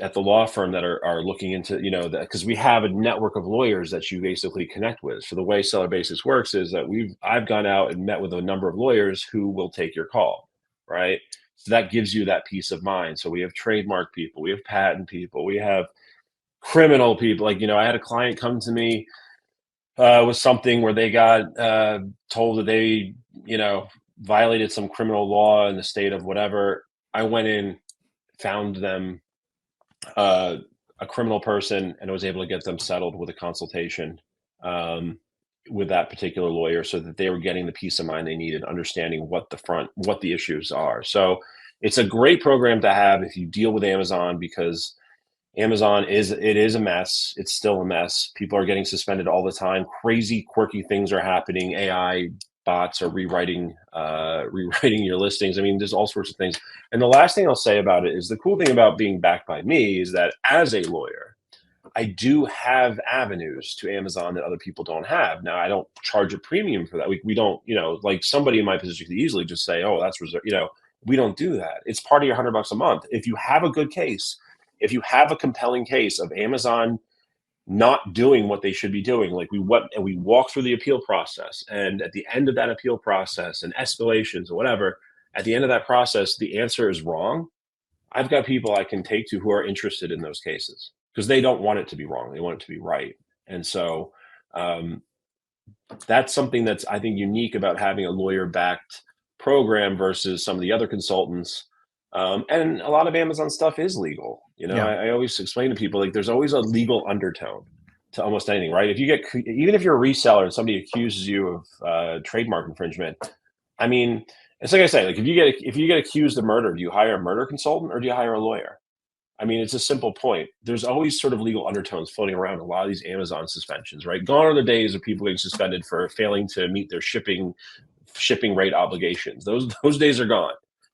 at the law firm that are looking into, because we have a network of lawyers that you basically connect with. So the way Seller Basics works is that I've gone out and met with a number of lawyers who will take your call, right? So that gives you that peace of mind. So we have trademark people, we have patent people, we have criminal people. Like, I had a client come to me with something where they got told that they, violated some criminal law in the state of whatever. I went in, found them a criminal person, and I was able to get them settled with a consultation with that particular lawyer, so that they were getting the peace of mind they needed, understanding what the issues are. So it's a great program to have if you deal with Amazon, because Amazon is a mess. It's still a mess. People are getting suspended all the time. Crazy, quirky things are happening. AI bots are rewriting your listings. There's all sorts of things. And the last thing I'll say about it is the cool thing about being backed by me is that as a lawyer, I do have avenues to Amazon that other people don't have. Now, I don't charge a premium for that. We don't, like somebody in my position could easily just say, oh, that's reserved. We don't do that. It's part of your $100 a month. If you have a good case, if you have a compelling case of Amazon not doing what they should be doing, like we walk through the appeal process, and at the end of that appeal process and escalations or whatever, at the end of that process, the answer is wrong. I've got people I can take to who are interested in those cases because they don't want it to be wrong. They want it to be right. And so that's something that's, I think, unique about having a lawyer-backed program versus some of the other consultants. And a lot of Amazon stuff is legal. I always explain to people, like, there's always a legal undertone to almost anything, right? Even if you're a reseller and somebody accuses you of trademark infringement, it's like I say, like if you get accused of murder, do you hire a murder consultant or do you hire a lawyer? It's a simple point. There's always sort of legal undertones floating around a lot of these Amazon suspensions, right? Gone are the days of people getting suspended for failing to meet their shipping rate obligations. Those days are gone.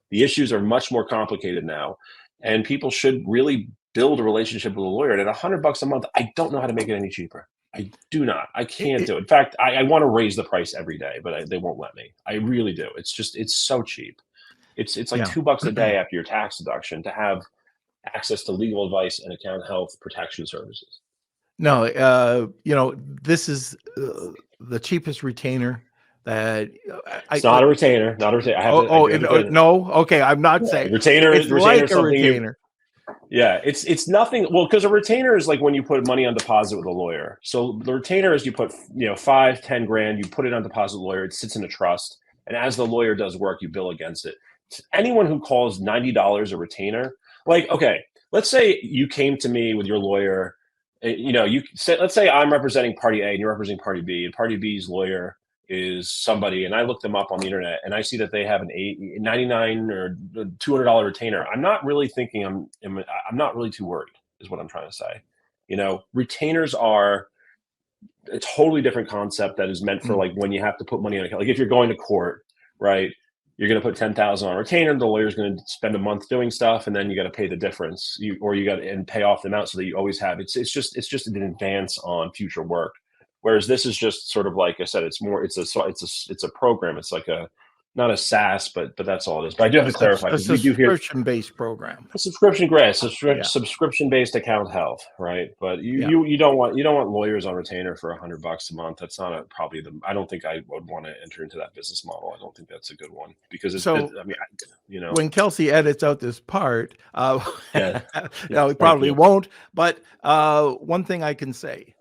The issues are much more complicated now, and people should really build a relationship with a lawyer. And at $100 a month, I don't know how to make it any cheaper. I do not. I can't do it. In fact, I want to raise the price every day, but they won't let me. I really do. It's so cheap. It's like Yeah. $2 a day after your tax deduction to have access to legal advice and account health protection services. No, this is the cheapest retainer that It's not a retainer. Not a retainer. I have to. I do have to go. no. Okay, I'm not Yeah, saying retainer. it's Retainer like is a something you. retainer. Yeah, it's nothing. Well, because a retainer is like when you put money on deposit with a lawyer. So the retainer is you put 5, 10 grand, you put it on deposit with a lawyer. It sits in a trust, and as the lawyer does work, you bill against it. Anyone who calls $90 a retainer, like okay, let's say you came to me with your lawyer. You say, let's say I'm representing party A and you're representing party B, and party B's lawyer is somebody, and I look them up on the internet and I see that they have an 99 or $200 retainer. I'm not really thinking I'm not really too worried, is what I'm trying to say. Retainers are a totally different concept that is meant for like when you have to put money on account. Like if you're going to court, right? You're going to put 10,000 on a retainer. The lawyer's going to spend a month doing stuff, and then you got to pay the difference. You got to pay off the amount so that you always have. It's just an advance on future work. Whereas this is just sort of like I said, it's a program. It's like not a SaaS, but that's all it is. But I do have to clarify A because we do hear subscription-based program. a subscription-based account health, right? But you don't want lawyers on retainer for $100 a month. That's not probably I don't think I would want to enter into that business model. I don't think that's a good one because when Kelsey edits out this part, yeah, no, he probably won't. But one thing I can say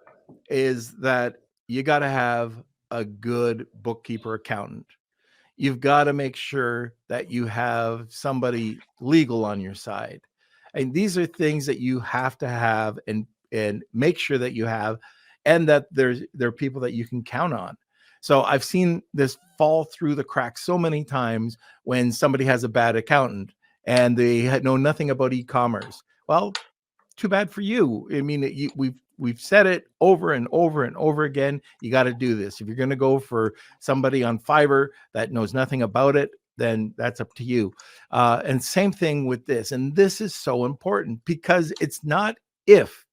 is that you got to have a good bookkeeper accountant. You've got to make sure that you have somebody legal on your side. And these are things that you have to have and make sure that you have, and that there are people that you can count on. So I've seen this fall through the cracks so many times when somebody has a bad accountant and they know nothing about e-commerce. Well, too bad for you. I mean, we've said it over and over and over again. You got to do this. If you're going to go for somebody on Fiverr that knows nothing about it, then that's up to you. And same thing with this. And this is so important because it's not if,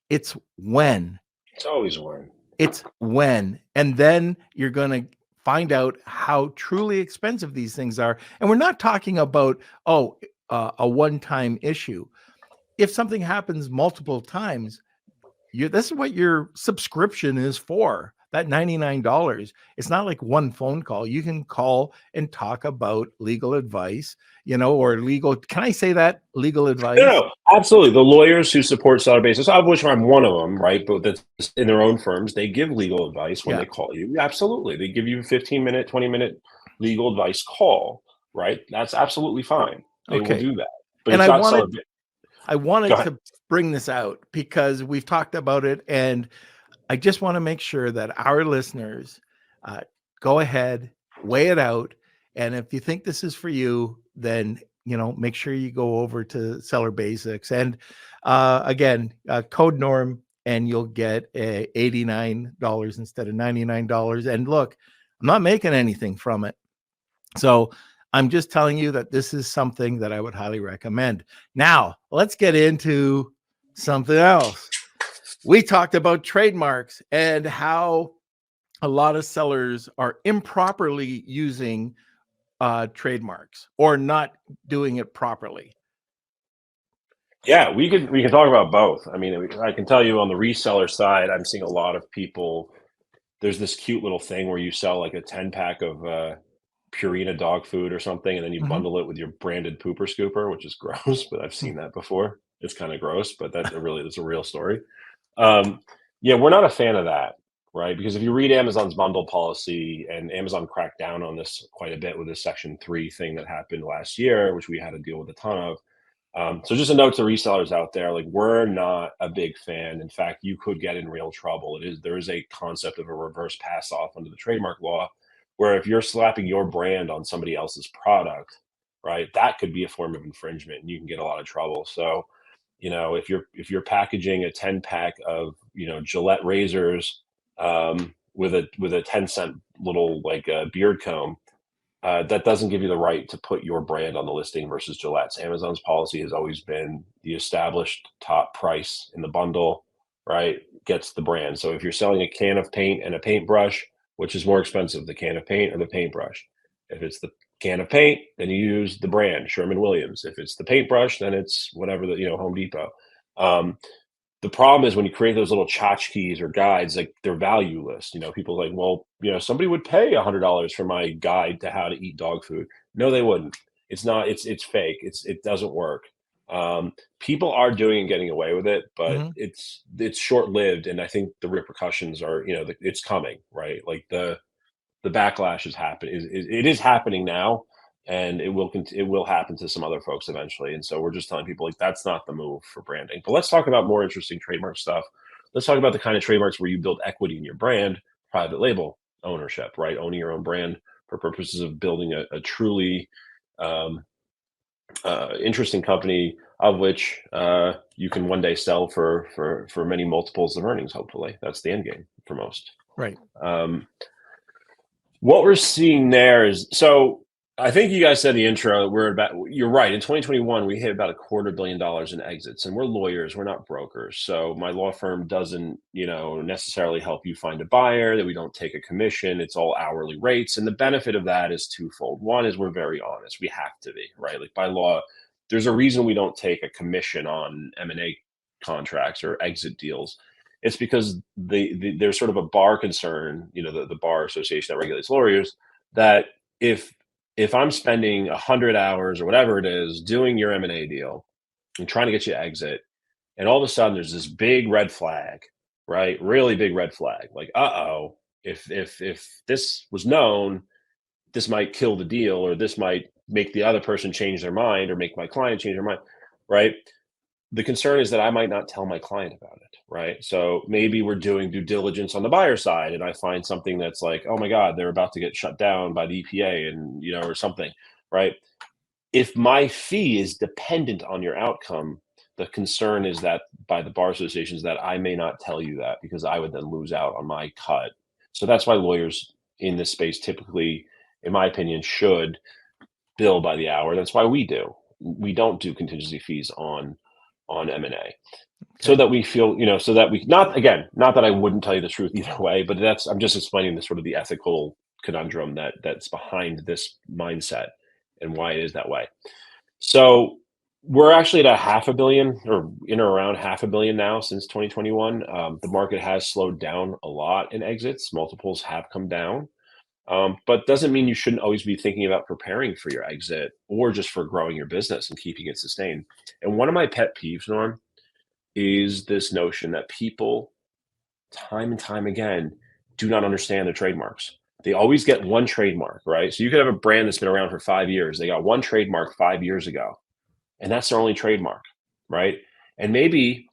it's when. It's always when. It's when. And then you're going to find out how truly expensive these things are. And we're not talking about, a one-time issue. If something happens multiple times, this is what your subscription is for. That $99. It's not like one phone call. You can call and talk about legal advice, or legal. Can I say that? Legal advice? No, absolutely. The lawyers who support seller basis, of which I'm one of them, right? But that's in their own firms. They give legal advice when they call you. Absolutely. They give you a 15-minute, 20-minute legal advice call, right? That's absolutely fine. They will do that. But and it's not I wanted to bring this out because we've talked about it, and I just want to make sure that our listeners go ahead, weigh it out, and if you think this is for you, then make sure you go over to Seller Basics, and again, code Norm, and you'll get $89 instead of $99. And look, I'm not making anything from it, so I'm just telling you that this is something that I would highly recommend. Now, let's get into something else. We talked about trademarks and how a lot of sellers are improperly using trademarks or not doing it properly. Yeah, we can talk about both. I mean, I can tell you on the reseller side, I'm seeing a lot of people. There's this cute little thing where you sell like a 10-pack of Purina dog food or something, and then you bundle it with your branded pooper scooper, which is gross, but I've seen that before. It's kind of gross, but that's a real story. We're not a fan of that, right? Because if you read Amazon's bundle policy, and Amazon cracked down on this quite a bit with this Section 3 thing that happened last year, which we had to deal with a ton of. So just a note to resellers out there, like we're not a big fan. In fact, you could get in real trouble. There is a concept of a reverse pass off under the trademark law, where if you're slapping your brand on somebody else's product, right, that could be a form of infringement and you can get a lot of trouble. So, if you're packaging a 10-pack of, Gillette razors with a 10-cent little like beard comb, that doesn't give you the right to put your brand on the listing versus Gillette's. Amazon's policy has always been the established top price in the bundle. right, gets the brand. So if you're selling a can of paint and a paintbrush, which is more expensive, the can of paint or the paintbrush? If it's the can of paint, then you use the brand Sherman-Williams. If it's the paintbrush, then it's whatever Home Depot. Um, the problem is when you create those little tchotchkes or guides, like they're valueless. People are like, well, somebody would pay $100 for my guide to how to eat dog food. No, they wouldn't. It's not. It's fake. It doesn't work. People are doing and getting away with it, but Mhm. it's short lived, and I think the repercussions are, it's coming, right? Like the backlash is happening. It is happening now, and it will happen to some other folks eventually. And so we're just telling people like that's not the move for branding. But let's talk about more interesting trademark stuff. Let's talk about the kind of trademarks where you build equity in your brand, private label ownership, right? Owning your own brand for purposes of building a truly um, interesting company of which you can one day sell for many multiples of earnings. Hopefully, that's the end game for most. Right. Um, what we're seeing there is, so I think you guys said in the intro, you're right. In 2021, we hit about $250 million in exits, and we're lawyers, we're not brokers. So my law firm doesn't, necessarily help you find a buyer, that we don't take a commission. It's all hourly rates. And the benefit of that is twofold. One is we're very honest. We have to be, right? Like by law, there's a reason we don't take a commission on M&A contracts or exit deals. It's because there's sort of a bar concern, the bar association that regulates lawyers, that if I'm spending 100 hours or whatever it is doing your M&A deal and trying to get you to exit, and all of a sudden there's this big red flag, right? Really big red flag. Like, if this was known, this might kill the deal, or this might make the other person change their mind, or make my client change their mind, right? The concern is that I might not tell my client about it, right? So maybe we're doing due diligence on the buyer side, and I find something that's like, oh my God, they're about to get shut down by the EPA, and or something, right? If my fee is dependent on your outcome, the concern is that by the bar associations that I may not tell you that, because I would then lose out on my cut. So that's why lawyers in this space typically, in my opinion, should bill by the hour. That's why we do. We don't do contingency fees on M&A, so Okay. that we feel, so that we not that I wouldn't tell you the truth either way, but I'm just explaining the sort of the ethical conundrum that's behind this mindset and why it is that way. So we're actually at a half a billion, or in or around half a billion now since 2021. The market has slowed down a lot in exits. Multiples have come down. But doesn't mean you shouldn't always be thinking about preparing for your exit, or just for growing your business and keeping it sustained. And one of my pet peeves, Norm, is this notion that people, time and time again, do not understand their trademarks. They always get one trademark, right? So you could have a brand that's been around for 5 years. They got one trademark 5 years ago, and that's their only trademark, right? And maybe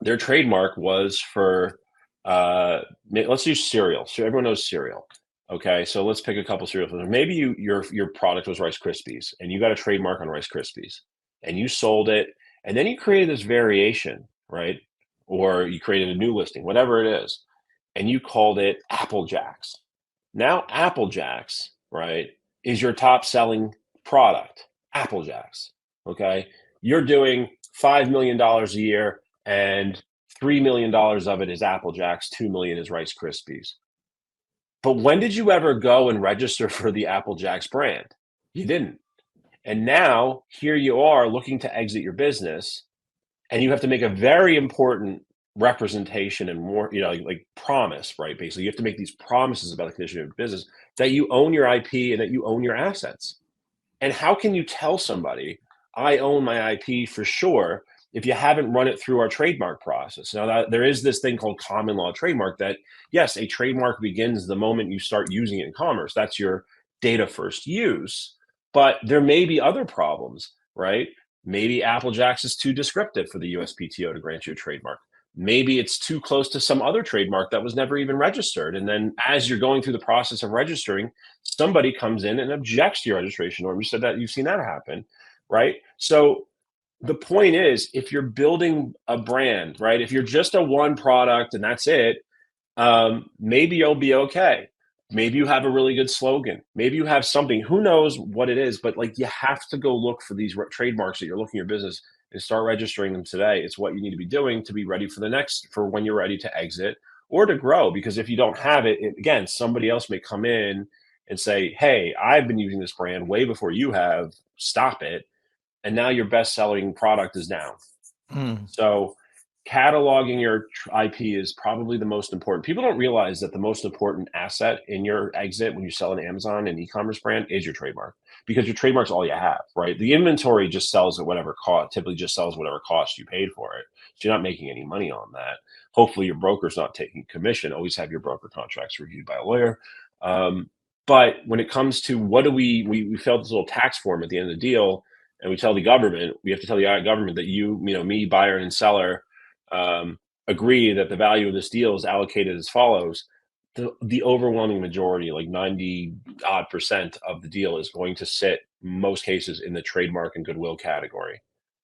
their trademark was for, let's use cereal. So everyone knows cereal. Okay, so let's pick a couple cereal flavors. Maybe your product was Rice Krispies, and you got a trademark on Rice Krispies, and you sold it, and then you created this variation, right? Or you created a new listing, whatever it is, and you called it Apple Jacks. Now Apple Jacks, right, is your top selling product. Apple Jacks. Okay, you're doing $5 million a year, and $3 million of it is Apple Jacks, 2 million is Rice Krispies. But when did you ever go and register for the Apple Jacks brand? You didn't. And now here you are looking to exit your business, and you have to make a very important representation and more, like promise, right? Basically, you have to make these promises about the condition of your business, that you own your IP and that you own your assets. And how can you tell somebody, I own my IP for sure, if you haven't run it through our trademark process? Now, that there is this thing called common law trademark, that yes, a trademark begins the moment you start using it in commerce. That's your data first use. But there may be other problems, right? Maybe Apple Jacks is too descriptive for the USPTO to grant you a trademark. Maybe it's too close to some other trademark that was never even registered. And then as you're going through the process of registering, somebody comes in and objects to your registration, or you said that you've seen that happen, right? So the point is, if you're building a brand, right, if you're just a one product and that's it, maybe you'll be okay. Maybe you have a really good slogan. Maybe you have something. Who knows what it is? But like, you have to go look for these trademarks that you're looking at your business and start registering them today. It's what you need to be doing to be ready for when you're ready to exit or to grow. Because if you don't have it, again, somebody else may come in and say, hey, I've been using this brand way before you have, stop it. And now your best selling product is down. Mm. So cataloging your IP is probably the most important. People don't realize that the most important asset in your exit when you sell an Amazon and e-commerce brand is your trademark, because your trademark's all you have, right? The inventory just sells at whatever cost, typically just sells whatever cost you paid for it. So you're not making any money on that. Hopefully your broker's not taking commission. Always have your broker contracts reviewed by a lawyer. But when it comes to what do we fill out this little tax form at the end of the deal, and we tell the government, we have to tell the government that me, buyer and seller, agree that the value of this deal is allocated as follows. The overwhelming majority, like 90% of the deal, is going to sit, in most cases, in the trademark and goodwill category,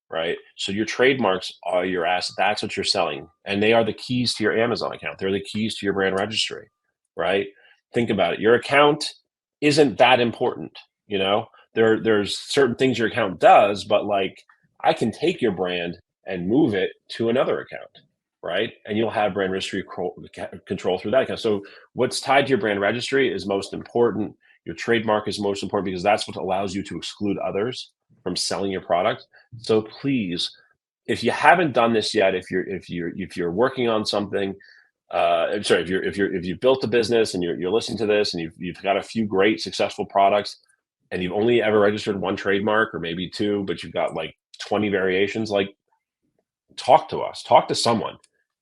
right? So your trademarks are your asset. That's what you're selling. And they are the keys to your Amazon account. They're the keys to your brand registry, right? Think about it. Your account isn't that important, there's certain things your account does, but like I can take your brand and move it to another account, right? And you'll have brand registry control through that account. So what's tied to your brand registry is most important. Your trademark is most important because that's what allows you to exclude others from selling your product. So please, if you haven't done this yet, if you're working on something, I'm sorry, if you've built a business and you're listening to this and you've got a few great successful products and you've only ever registered one trademark or maybe two, but you've got like 20 variations, like talk to us, talk to someone,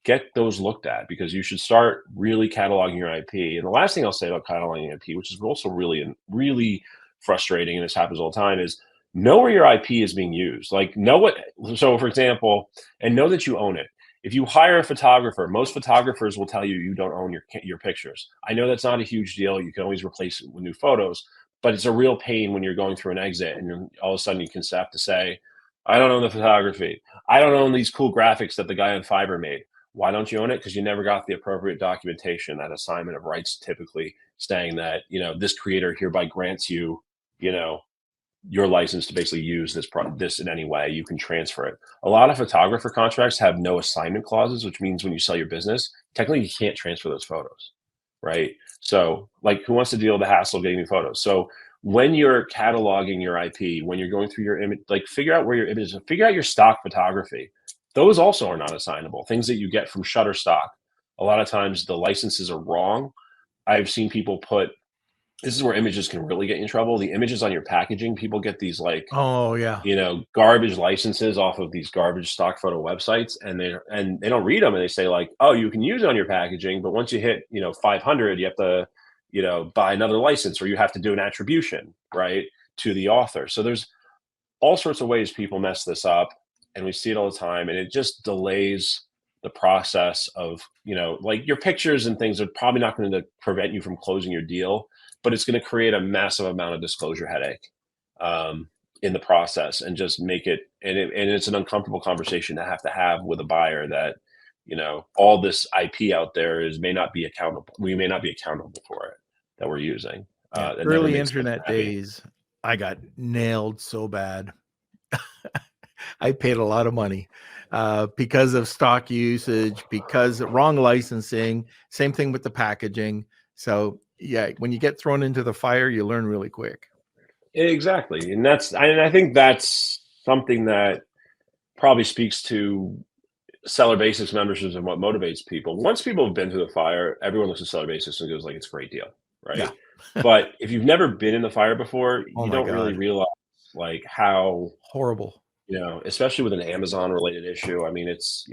get those looked at, because you should start really cataloging your IP. And the last thing I'll say about cataloging IP, which is also really frustrating, and this happens all the time, is know where your IP is being used. Like so for example, and know that you own it. If you hire a photographer, most photographers will tell you you don't own your pictures. I know that's not a huge deal. You can always replace it with new photos, but it's a real pain when you're going through an exit and all of a sudden you can have to say, I don't own the photography. I don't own these cool graphics that the guy on Fiverr made. Why don't you own it? Because you never got the appropriate documentation, that assignment of rights, typically saying that, this creator hereby grants you, your license to basically use this in any way. You can transfer it. A lot of photographer contracts have no assignment clauses, which means when you sell your business, technically you can't transfer those photos, right? So like, who wants to deal with the hassle of getting new photos? So when you're cataloging your IP, when you're going through your image, like figure out where your images, figure out your stock photography. Those also are not assignable. Things that you get from Shutterstock. A lot of times the licenses are wrong. I've seen people this is where images can really get you in trouble. The images on your packaging, people get these Oh yeah. garbage licenses off of these garbage stock photo websites, and they don't read them, and they say like, oh, you can use it on your packaging, but once you hit 500, you have to buy another license, or you have to do an attribution, right, to the author. So there's all sorts of ways people mess this up, and we see it all the time, and it just delays the process of like your pictures and things are probably not going to prevent you from closing your deal, but it's going to create a massive amount of disclosure headache in the process, and just make it, and it's an uncomfortable conversation to have with a buyer that all this IP out there may not be accountable. We may not be accountable for it that we're using. Yeah. It never Early makes me internet happy. days, I got nailed so bad. I paid a lot of money because of stock usage, because of wrong licensing, same thing with the packaging. So yeah, when you get thrown into the fire, you learn really quick. Exactly, and I think that's something that probably speaks to Seller Basics memberships and what motivates people. Once people have been through the fire, everyone looks at Seller Basics and goes like, it's a great deal, right? Yeah. But if you've never been in the fire before, Oh you my don't really God. realize like how, Horrible. especially with an Amazon related issue. I mean, it's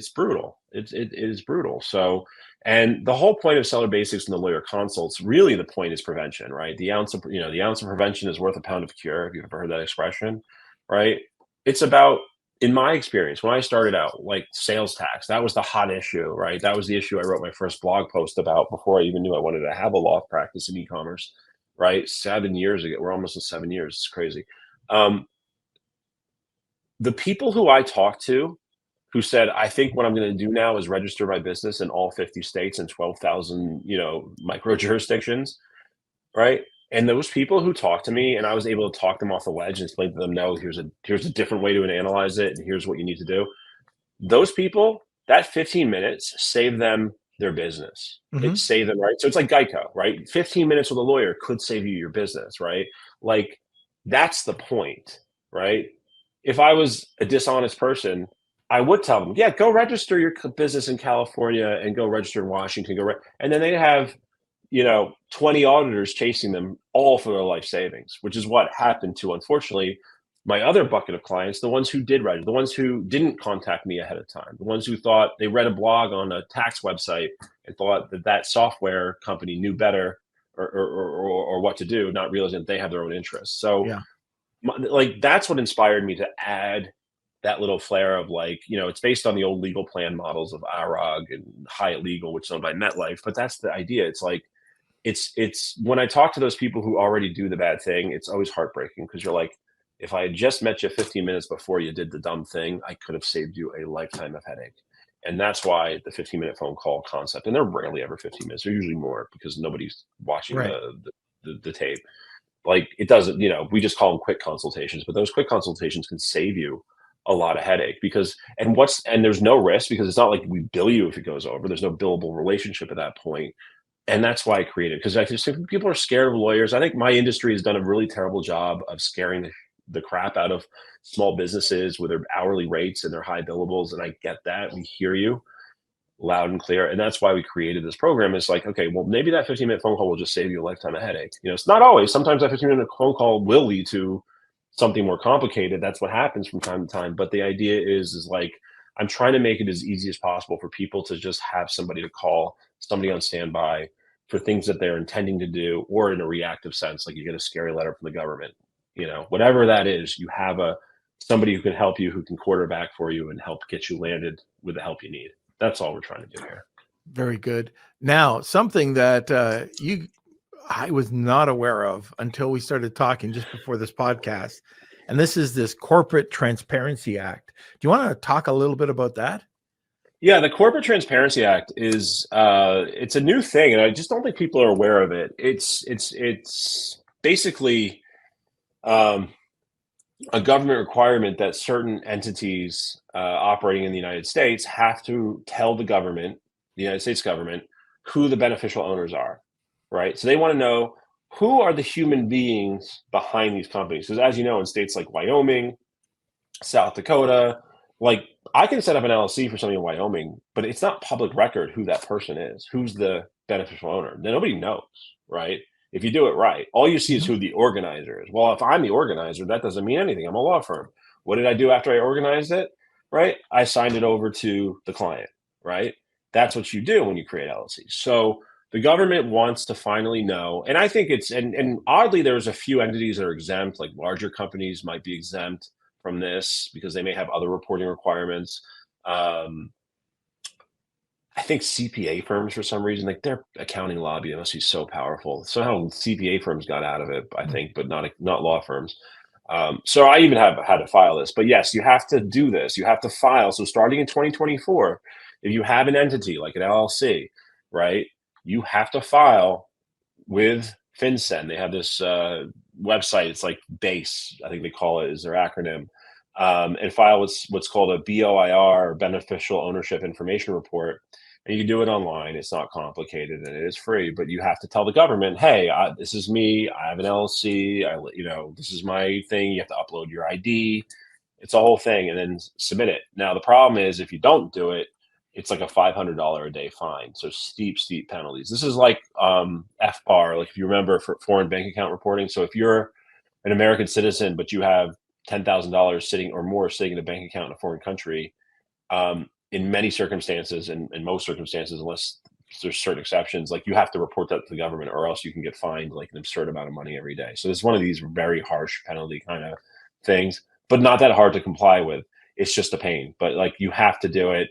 brutal. It is brutal. So, and the whole point of Seller Basics and the lawyer consults, really the point is prevention, right? The ounce of prevention is worth a pound of cure. If you've ever heard that expression, right? It's about, in my experience, when I started out, like sales tax, that was the hot issue, right? That was the issue I wrote my first blog post about before I even knew I wanted to have a law practice in e-commerce, right? 7 years ago. We're almost in 7 years. It's crazy. The people who I talked to who said, I think what I'm going to do now is register my business in all 50 states and 12,000, micro jurisdictions, right? And those people who talk to me, and I was able to talk them off the ledge and explain to them, no, here's a different way to analyze it, and here's what you need to do. Those people, that 15 minutes saved them their business. It Hmm. saved them, right? So it's like Geico, right? 15 minutes with a lawyer could save you your business, right? Like, that's the point, right? If I was a dishonest person, I would tell them, yeah, go register your business in California and go register in Washington, and then they'd have 20 auditors chasing them all for their life savings, which is what happened to, unfortunately, my other bucket of clients, the ones who did register, the ones who didn't contact me ahead of time, the ones who thought they read a blog on a tax website and thought that software company knew better or what to do, not realizing that they have their own interests. So, Yeah. like, that's what inspired me to add that little flair of, like, it's based on the old legal plan models of IROG and Hyatt Legal, which is owned by MetLife. But that's the idea. It's like, it's when I talk to those people who already do the bad thing, it's always heartbreaking, because you're like, if I had just met you 15 minutes before you did the dumb thing, I could have saved you a lifetime of headache. And that's why the 15-minute phone call concept, and they're rarely ever 15 minutes, they're usually more, because nobody's watching Right. the tape. Like, it doesn't, we just call them quick consultations, but those quick consultations can save you a lot of headache, because and there's no risk, because it's not like we bill you if it goes over. There's no billable relationship at that point. And that's why I created, because I just think people are scared of lawyers. I think my industry has done a really terrible job of scaring the crap out of small businesses with their hourly rates and their high billables. And I get that. We hear you loud and clear. And that's why we created this program. It's like, okay, well, maybe that 15-minute phone call will just save you a lifetime of headache. It's not always. Sometimes that 15-minute phone call will lead to something more complicated. That's what happens from time to time. But the idea is like, I'm trying to make it as easy as possible for people to just have somebody to call, somebody on standby for things that they're intending to do, or in a reactive sense, like you get a scary letter from the government, whatever that is, you have somebody who can help you, who can quarterback for you and help get you landed with the help you need. That's all we're trying to do here. Very good. Now, something that I was not aware of until we started talking just before this podcast, and this is this Corporate Transparency Act. Do you want to talk a little bit about that? Yeah, the Corporate Transparency Act is it's a new thing, and I just don't think people are aware of it. It's basically a government requirement that certain entities operating in the United States have to tell the government, the United States government, who the beneficial owners are, right? So they want to know, who are the human beings behind these companies. Because, as you know, in states like Wyoming, South Dakota, like, I can set up an LLC for something in Wyoming, but it's not public record who that person is, who's the beneficial owner. Nobody knows, right? If you do it right, all you see is who the organizer is. Well, if I'm the organizer, that doesn't mean anything. I'm a law firm. What did I do after I organized it? Right? I signed it over to the client, right? That's what you do when you create LLCs. So the government wants to finally know, and I think and oddly, there's a few entities that are exempt, like larger companies might be exempt from this because they may have other reporting requirements. I think CPA firms, for some reason, like, their accounting lobby must be so powerful. Somehow CPA firms got out of it, I think, but not law firms. So I even have had to file this. But yes, you have to do this. You have to file. So starting in 2024, if you have an entity like an LLC, right, you have to file with FinCEN. They have this website. It's like BASE, I think they call it, is their acronym. And file what's called a BOIR, Beneficial Ownership Information Report. And you can do it online. It's not complicated and it is free, but you have to tell the government, hey, this is me. I have an LLC. This is my thing. You have to upload your ID. It's a whole thing, and then submit it. Now, the problem is, if you don't do it, it's like a $500 a day fine. So steep penalties. This is like FBAR, like, if you remember, for foreign bank account reporting. So if you're an American citizen, but you have $10,000 sitting or more sitting in a bank account in a foreign country, in many circumstances, and in most circumstances, unless there's certain exceptions, like, you have to report that to the government, or else you can get fined like an absurd amount of money every day. So it's one of these very harsh penalty kind of things, but not that hard to comply with. It's just a pain, but, like, you have to do it.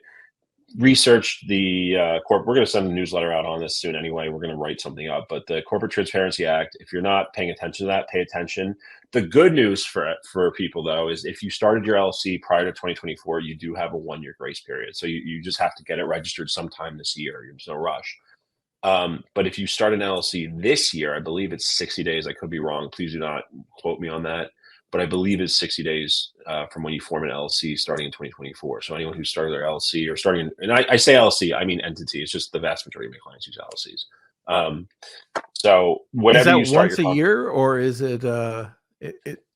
Research the we're going to send a newsletter out on this soon anyway. We're going to write something up, but the Corporate Transparency Act, if you're not paying attention to that, pay attention. The good news for people, though, is if you started your LLC prior to 2024, you do have a 1-year grace period. So you just have to get it registered sometime this year. There's no rush. But if you start an LLC this year, I believe it's 60 days. I could be wrong. Please do not quote me on that. But I believe it's 60 days from when you form an LLC starting in 2024. So anyone who started their LLC or starting, and I say LLC, I mean entity. It's just the vast majority of my clients use LLCs. So whenever you start once a year, or is it?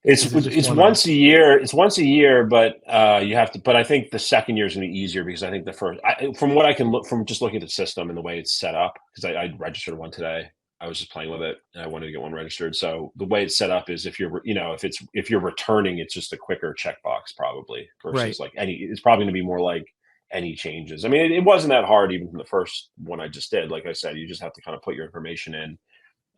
It's once a year. It's once a year, but you have to. But I think the second year is going to be easier because I think the first, from what I can look from just looking at the system and the way it's set up, because I registered one today. I was just playing with it and I wanted to get one registered. So the way it's set up is if you're, if you're returning, it's just a quicker checkbox probably versus like it's probably going to be more like any changes. I mean, it wasn't that hard even from the first one I just did. Like I said, you just have to kind of put your information in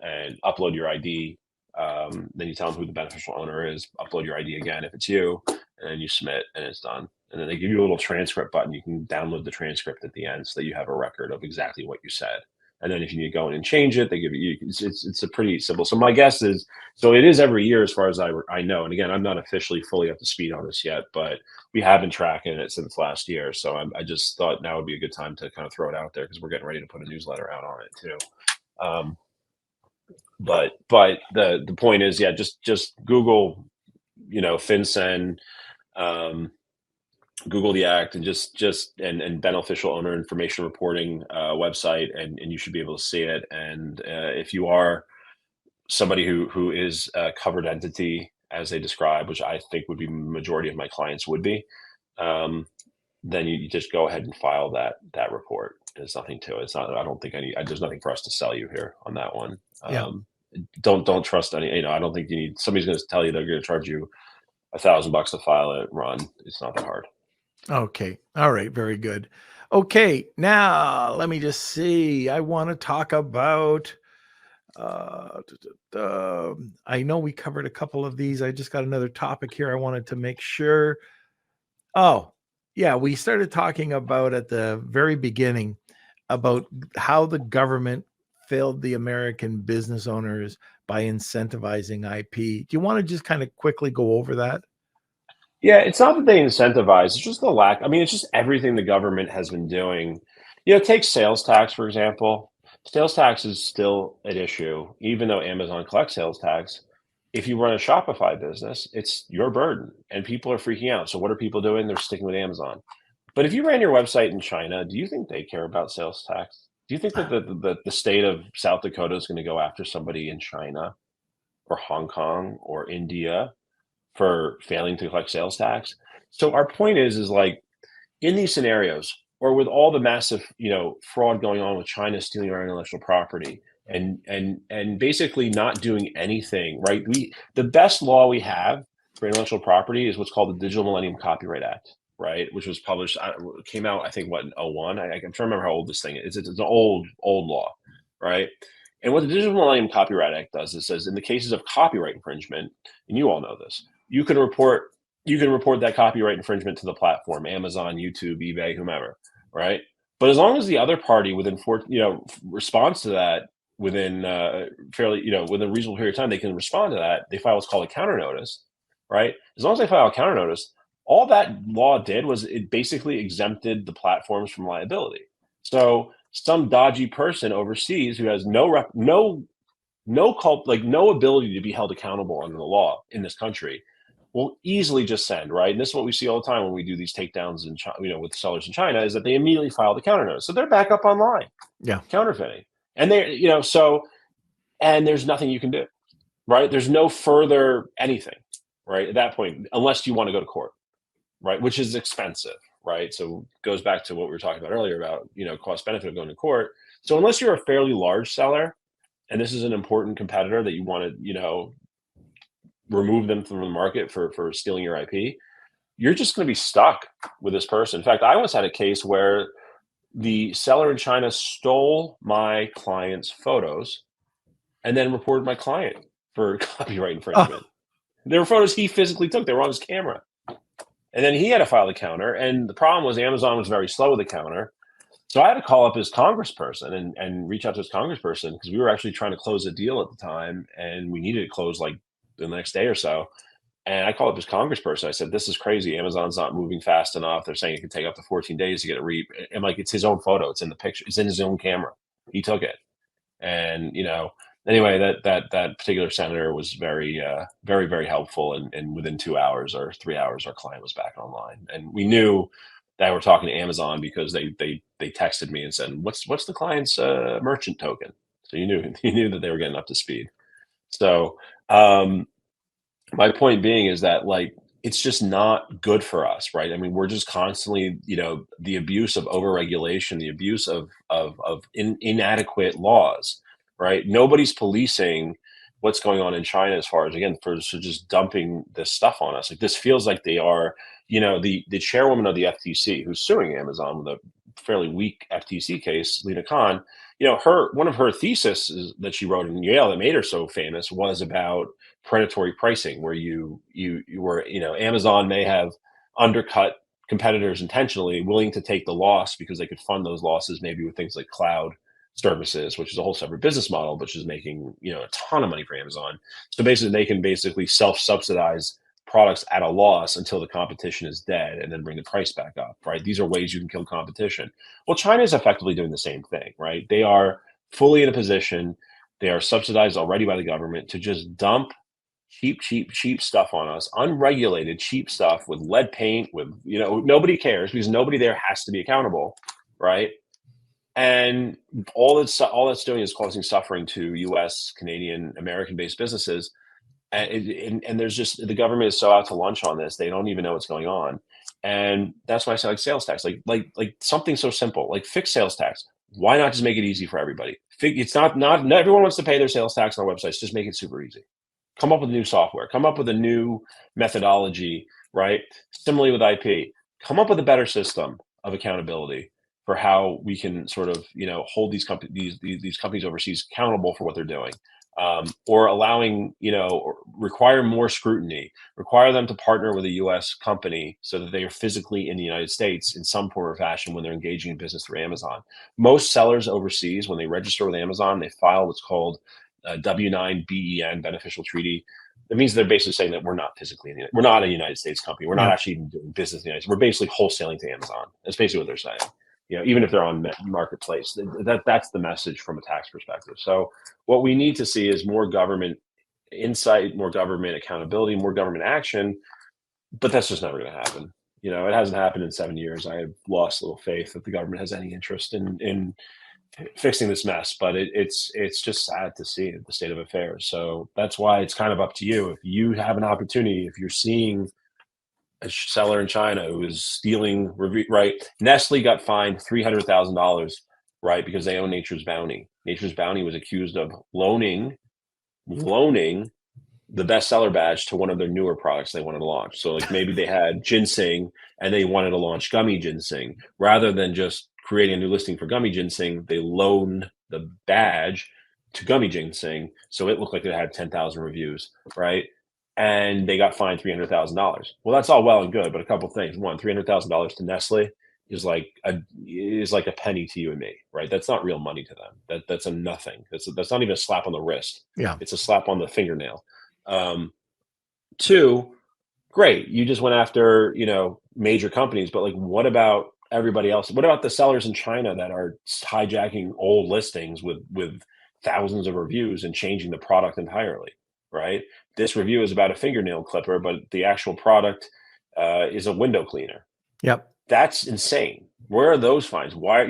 and upload your ID. Then you tell them who the beneficial owner is, upload your ID again if it's you, and then you submit and it's done. And then they give you a little transcript button. You can download the transcript at the end so that you have a record of exactly what you said. And then if you need to go in and change it, they give you, it's a pretty simple. So my guess is, so it is every year as far as I know. And again, I'm not officially fully up to speed on this yet, but we have been tracking it since last year. So I just thought now would be a good time to kind of throw it out there because we're getting ready to put a newsletter out on it too. But the point is, yeah, just Google, FinCEN, Google the act and and beneficial owner information reporting website, and you should be able to see it. And if you are somebody who is a covered entity as they describe, which I think would be majority of my clients would be, then you just go ahead and file that report. There's nothing to it. It's not. I don't think there's nothing for us to sell you here on that one. Don't trust any. I don't think you need. Somebody's going to tell you they're going to charge you $1,000 to file it. Run. It's not that hard. Okay. All right. Very good. Okay. Now let me just see. I want to talk about. I know we covered a couple of these. I just got another topic here. I wanted to make sure. Oh, yeah. We started talking about at the very beginning about how the government failed the American business owners by incentivizing IP. Do you want to just kind of quickly go over that? Yeah, it's not that they incentivize, it's just the lack. I mean, it's just everything the government has been doing. Take sales tax, for example. Sales tax is still an issue, even though Amazon collects sales tax. If you run a Shopify business, it's your burden and people are freaking out. So what are people doing? They're sticking with Amazon. But if you ran your website in China, do you think they care about sales tax? Do you think that the state of South Dakota is going to go after somebody in China or Hong Kong or India for failing to collect sales tax? So our point is like in these scenarios, or with all the massive, fraud going on with China stealing our intellectual property and basically not doing anything, right? The best law we have for intellectual property is what's called the Digital Millennium Copyright Act, right? Which was published, came out, I think, in 2001. I'm trying to remember how old this thing is. It's an old law, right? And what the Digital Millennium Copyright Act does, it says in the cases of copyright infringement, and you all know this, you can report that copyright infringement to the platform, Amazon, YouTube, eBay, whomever, right? But as long as the other party responds to that within within a reasonable period of time, they can respond to that. They file what's called a counter notice, right? As long as they file a counter notice, all that law did was it basically exempted the platforms from liability. So some dodgy person overseas who has no ability to be held accountable under the law in this country will easily just send, right? And this is what we see all the time when we do these takedowns in China, with sellers in China, is that they immediately file the counter notice. So they're back up online, counterfeiting. And and there's nothing you can do, right? There's no further anything, right? At that point, unless you want to go to court, right? Which is expensive, right? So it goes back to what we were talking about earlier about, cost benefit of going to court. So unless you're a fairly large seller, and this is an important competitor that you want to, remove them from the market for stealing your IP, you're just going to be stuck with this person. In fact, I once had a case where the seller in China stole my client's photos and then reported my client for copyright infringement. They were photos he physically took. They were on his camera. And then he had to file the counter. And the problem was Amazon was very slow with the counter. So I had to call up his congressperson and reach out to his congressperson because we were actually trying to close a deal at the time and we needed to close like the next day or so. And I called up his congressperson. I said, this is crazy. Amazon's not moving fast enough. They're saying it can take up to 14 days to get it and like, it's his own photo. It's in the picture. It's in his own camera. He took it. And, anyway, that particular senator was very, very helpful. And within 2 hours or 3 hours, our client was back online. And we knew that we're talking to Amazon because they texted me and said, what's the client's merchant token? So you knew that they were getting up to speed. So, my point being is that, like, it's just not good for us, right? I mean, we're just constantly, the abuse of overregulation, the abuse of inadequate laws, right? Nobody's policing what's going on in China as far as, again, for just dumping this stuff on us. Like, this feels like they are, the chairwoman of the FTC who's suing Amazon with a fairly weak FTC case, Lena Khan. One of her theses that she wrote in Yale that made her so famous was about predatory pricing, where you were, Amazon may have undercut competitors intentionally, willing to take the loss because they could fund those losses maybe with things like cloud services, which is a whole separate business model, which is making, a ton of money for Amazon. So basically they can basically self-subsidize products at a loss until the competition is dead and then bring the price back up, right? These are ways you can kill competition. Well, China is effectively doing the same thing, right? They are fully in a position, they are subsidized already by the government to just dump cheap stuff on us, unregulated cheap stuff with lead paint, with, nobody cares because nobody there has to be accountable, right? And all that's doing is causing suffering to US, Canadian, American-based businesses. And there's just, the government is so out to lunch on this, they don't even know what's going on. And that's why I say, like, sales tax, like something so simple, like fixed sales tax. Why not just make it easy for everybody? It's not everyone wants to pay their sales tax on our websites. Just make it super easy. Come up with new software, come up with a new methodology, right? Similarly with IP, come up with a better system of accountability for how we can sort of, hold these companies overseas accountable for what they're doing. Or allowing, or require more scrutiny, require them to partner with a US company so that they are physically in the United States in some form or fashion when they're engaging in business through Amazon. Most sellers overseas, when they register with Amazon, they file what's called W-9 BEN, beneficial treaty. That means they're basically saying that we're not physically we're not a United States company. We're not actually even doing business in the United States. We're basically wholesaling to Amazon. That's basically what they're saying. Even if they're on marketplace, that's the message from a tax perspective. So what we need to see is more government insight, more government accountability, more government action. But that's just never going to happen. It hasn't happened in 7 years. I have lost a little faith that the government has any interest in fixing this mess, but it's just sad to see the state of affairs. So that's why it's kind of up to you. If you have an opportunity, if you're seeing a seller in China who is stealing, right? Nestle got fined $300,000, right? Because they own Nature's Bounty. Nature's Bounty was accused of loaning the bestseller badge to one of their newer products they wanted to launch. So, like, maybe they had ginseng and they wanted to launch gummy ginseng. Rather than just creating a new listing for gummy ginseng, they loaned the badge to gummy ginseng, so it looked like it had 10,000 reviews, right? And they got fined $300,000. Well, that's all well and good, but a couple things. One, $300,000 to Nestle is like a penny to you and me, right? That's not real money to them. That's a nothing. That's not even a slap on the wrist. Yeah, it's a slap on the fingernail. Two, great, you just went after major companies, but, like, what about everybody else? What about the sellers in China that are hijacking old listings with thousands of reviews and changing the product entirely, right? This review is about a fingernail clipper, but the actual product is a window cleaner. yep. That's insane. Where are those fines? Why,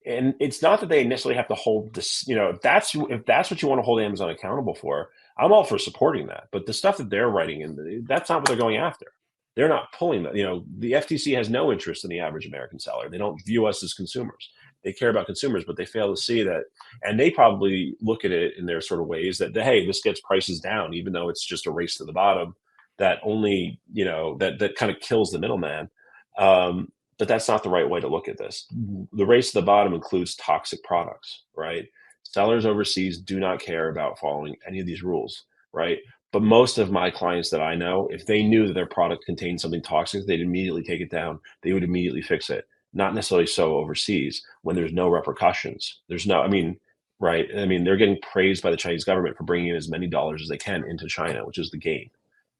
and it's not that they necessarily have to hold this, if that's what you want to hold Amazon accountable for, I'm all for supporting that. But the stuff that they're writing in, that's not what they're going after. They're not pulling that. The FTC has no interest in the average American seller. They don't view us as consumers. They care about consumers, but they fail to see that. And they probably look at it in their sort of ways that, hey, this gets prices down, even though it's just a race to the bottom that only, that kind of kills the middleman. But that's not the right way to look at this. The race to the bottom includes toxic products, right? Sellers overseas do not care about following any of these rules, right? But most of my clients that I know, if they knew that their product contained something toxic, they'd immediately take it down. They would immediately fix it. Not necessarily so overseas when there's no repercussions. Right? I mean, they're getting praised by the Chinese government for bringing in as many dollars as they can into China, which is the game,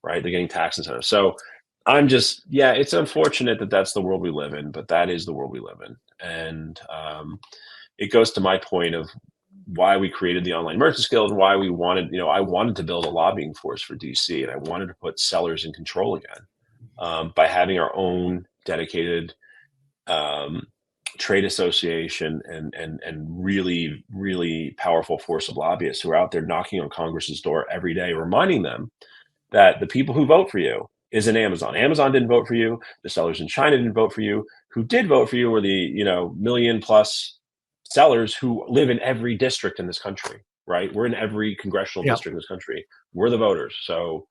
right? They're getting tax incentives. So it's unfortunate that that's the world we live in, but that is the world we live in. And it goes to my point of, why we created the Online Merchants Guild, and why we wanted, I wanted to build a lobbying force for DC, and I wanted to put sellers in control again, by having our own dedicated trade association and really, really powerful force of lobbyists who are out there knocking on Congress's door every day, reminding them that the people who vote for you isn't Amazon. Amazon didn't vote for you. The sellers in China didn't vote for you. Who did vote for you were the million plus sellers who live in every district in this country, right? We're in every congressional district in this country. We're the voters. So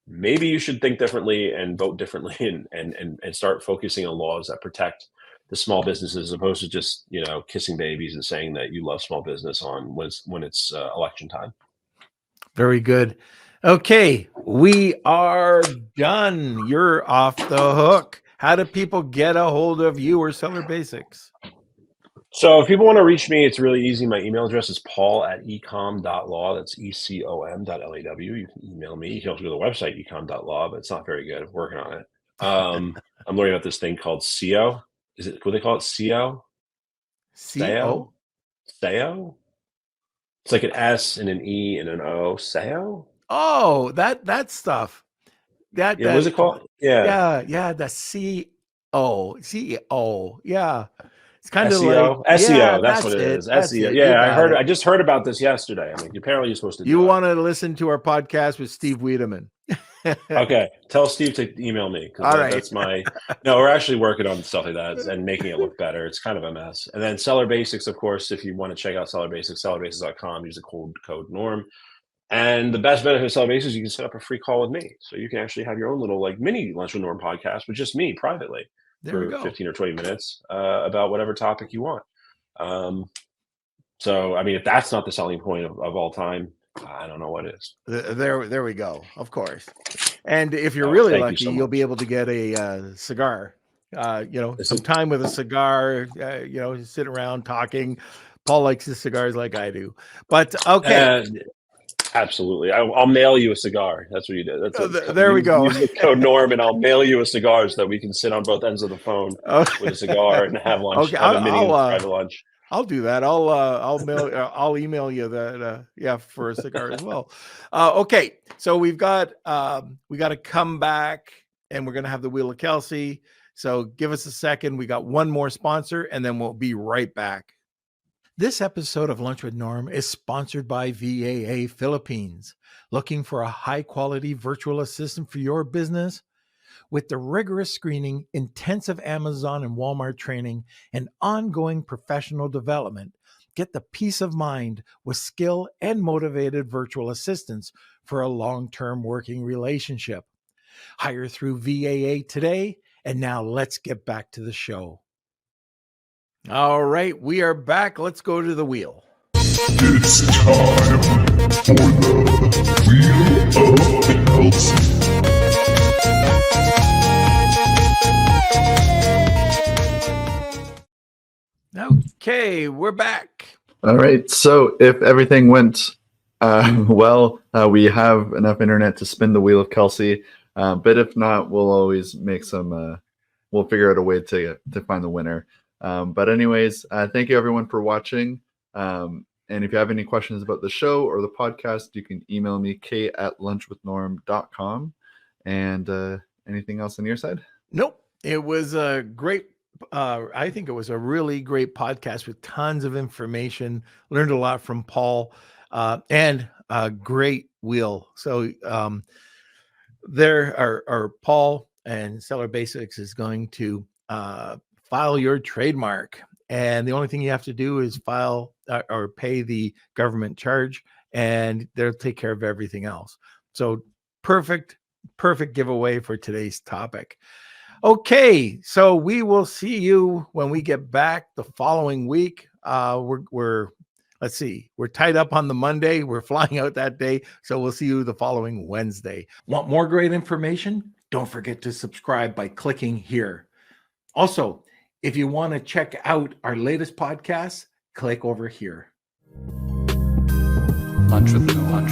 maybe you should think differently and vote differently and start focusing on laws that protect the small businesses, as opposed to just kissing babies and saying that you love small business when it's election time. Very good. Okay, we are done. You're off the hook. How do people get a hold of you or Seller Basics? So if people want to reach me, it's really easy. My email address is paul@ecom.law. That's ecom.law. You can email me. You can also go to the website, ecom.law, but it's not very good. I'm working on it. I'm learning about this thing called SEO. Is it what they call it? SEO? SEO? SEO? It's like an S and an E and an O. SEO? Oh, that stuff. What is it called? Yeah, the CEO. Yeah. It's kind of SEO? like SEO, that's what it is. SEO. Yeah, I just heard about this yesterday. I mean, apparently you're supposed to do You it. want to listen to our podcast with Steve Wiedemann. Okay, tell Steve to email me, because that's my. No, we're actually working on stuff like that and making it look better. It's kind of a mess. And then Seller Basics, of course, if you want to check out Seller Basics, sellerbasics.com. Use the code NORM. And the best benefit of Seller Basics is you can set up a free call with me, so you can actually have your own little mini Lunch with Norm podcast with just me privately for 15 or 20 minutes about whatever topic you want. So, I mean, if that's not the selling point of all time, I don't know what is. There we go. Of course. And if you're really lucky, you'll be able to get a cigar. Some time with a cigar. Sit around talking. Paul likes his cigars like I do. But okay. Absolutely. I'll mail you a cigar. That's what you did. There we go. Use the code NORM, and I'll mail you a cigar so that we can sit on both ends of the phone with a cigar and have lunch. Okay, have a mini private lunch. I'll do that. I'll email you that. For a cigar as well. Okay, so we got to come back, and we're gonna have the Wheel of Kelsey. So give us a second. We got one more sponsor, and then we'll be right back. This episode of Lunch with Norm is sponsored by VAA Philippines. Looking for a high-quality virtual assistant for your business? With the rigorous screening, intensive Amazon and Walmart training, and ongoing professional development, get the peace of mind with skilled and motivated virtual assistants for a long-term working relationship. Hire through VAA today, and now let's get back to the show. All right, we are back. Let's go to the wheel. It's time for the Wheel of Kelsey. Okay, we're back. All right, so if everything went well, we have enough internet to spin the Wheel of Kelsey. But if not, we'll always make some. We'll figure out a way to find the winner. But anyways, thank you everyone for watching. And if you have any questions about the show or the podcast, you can email me, k@lunchwithnorm.com. And anything else on your side? Nope. It was a great, I think it was a really great podcast with tons of information. Learned a lot from Paul and a great wheel. So there are Paul and Seller Basics is going to file your trademark, and the only thing you have to do is file or pay the government charge, and they'll take care of everything else. So perfect giveaway for today's topic. Okay, so we will see you when we get back the following week. Let's see, we're tied up on the Monday. We're flying out that day, so we'll see you the following Wednesday. Want more great information? Don't forget to subscribe by clicking here. Also, if you want to check out our latest podcast, click over here. Lunch with Norm.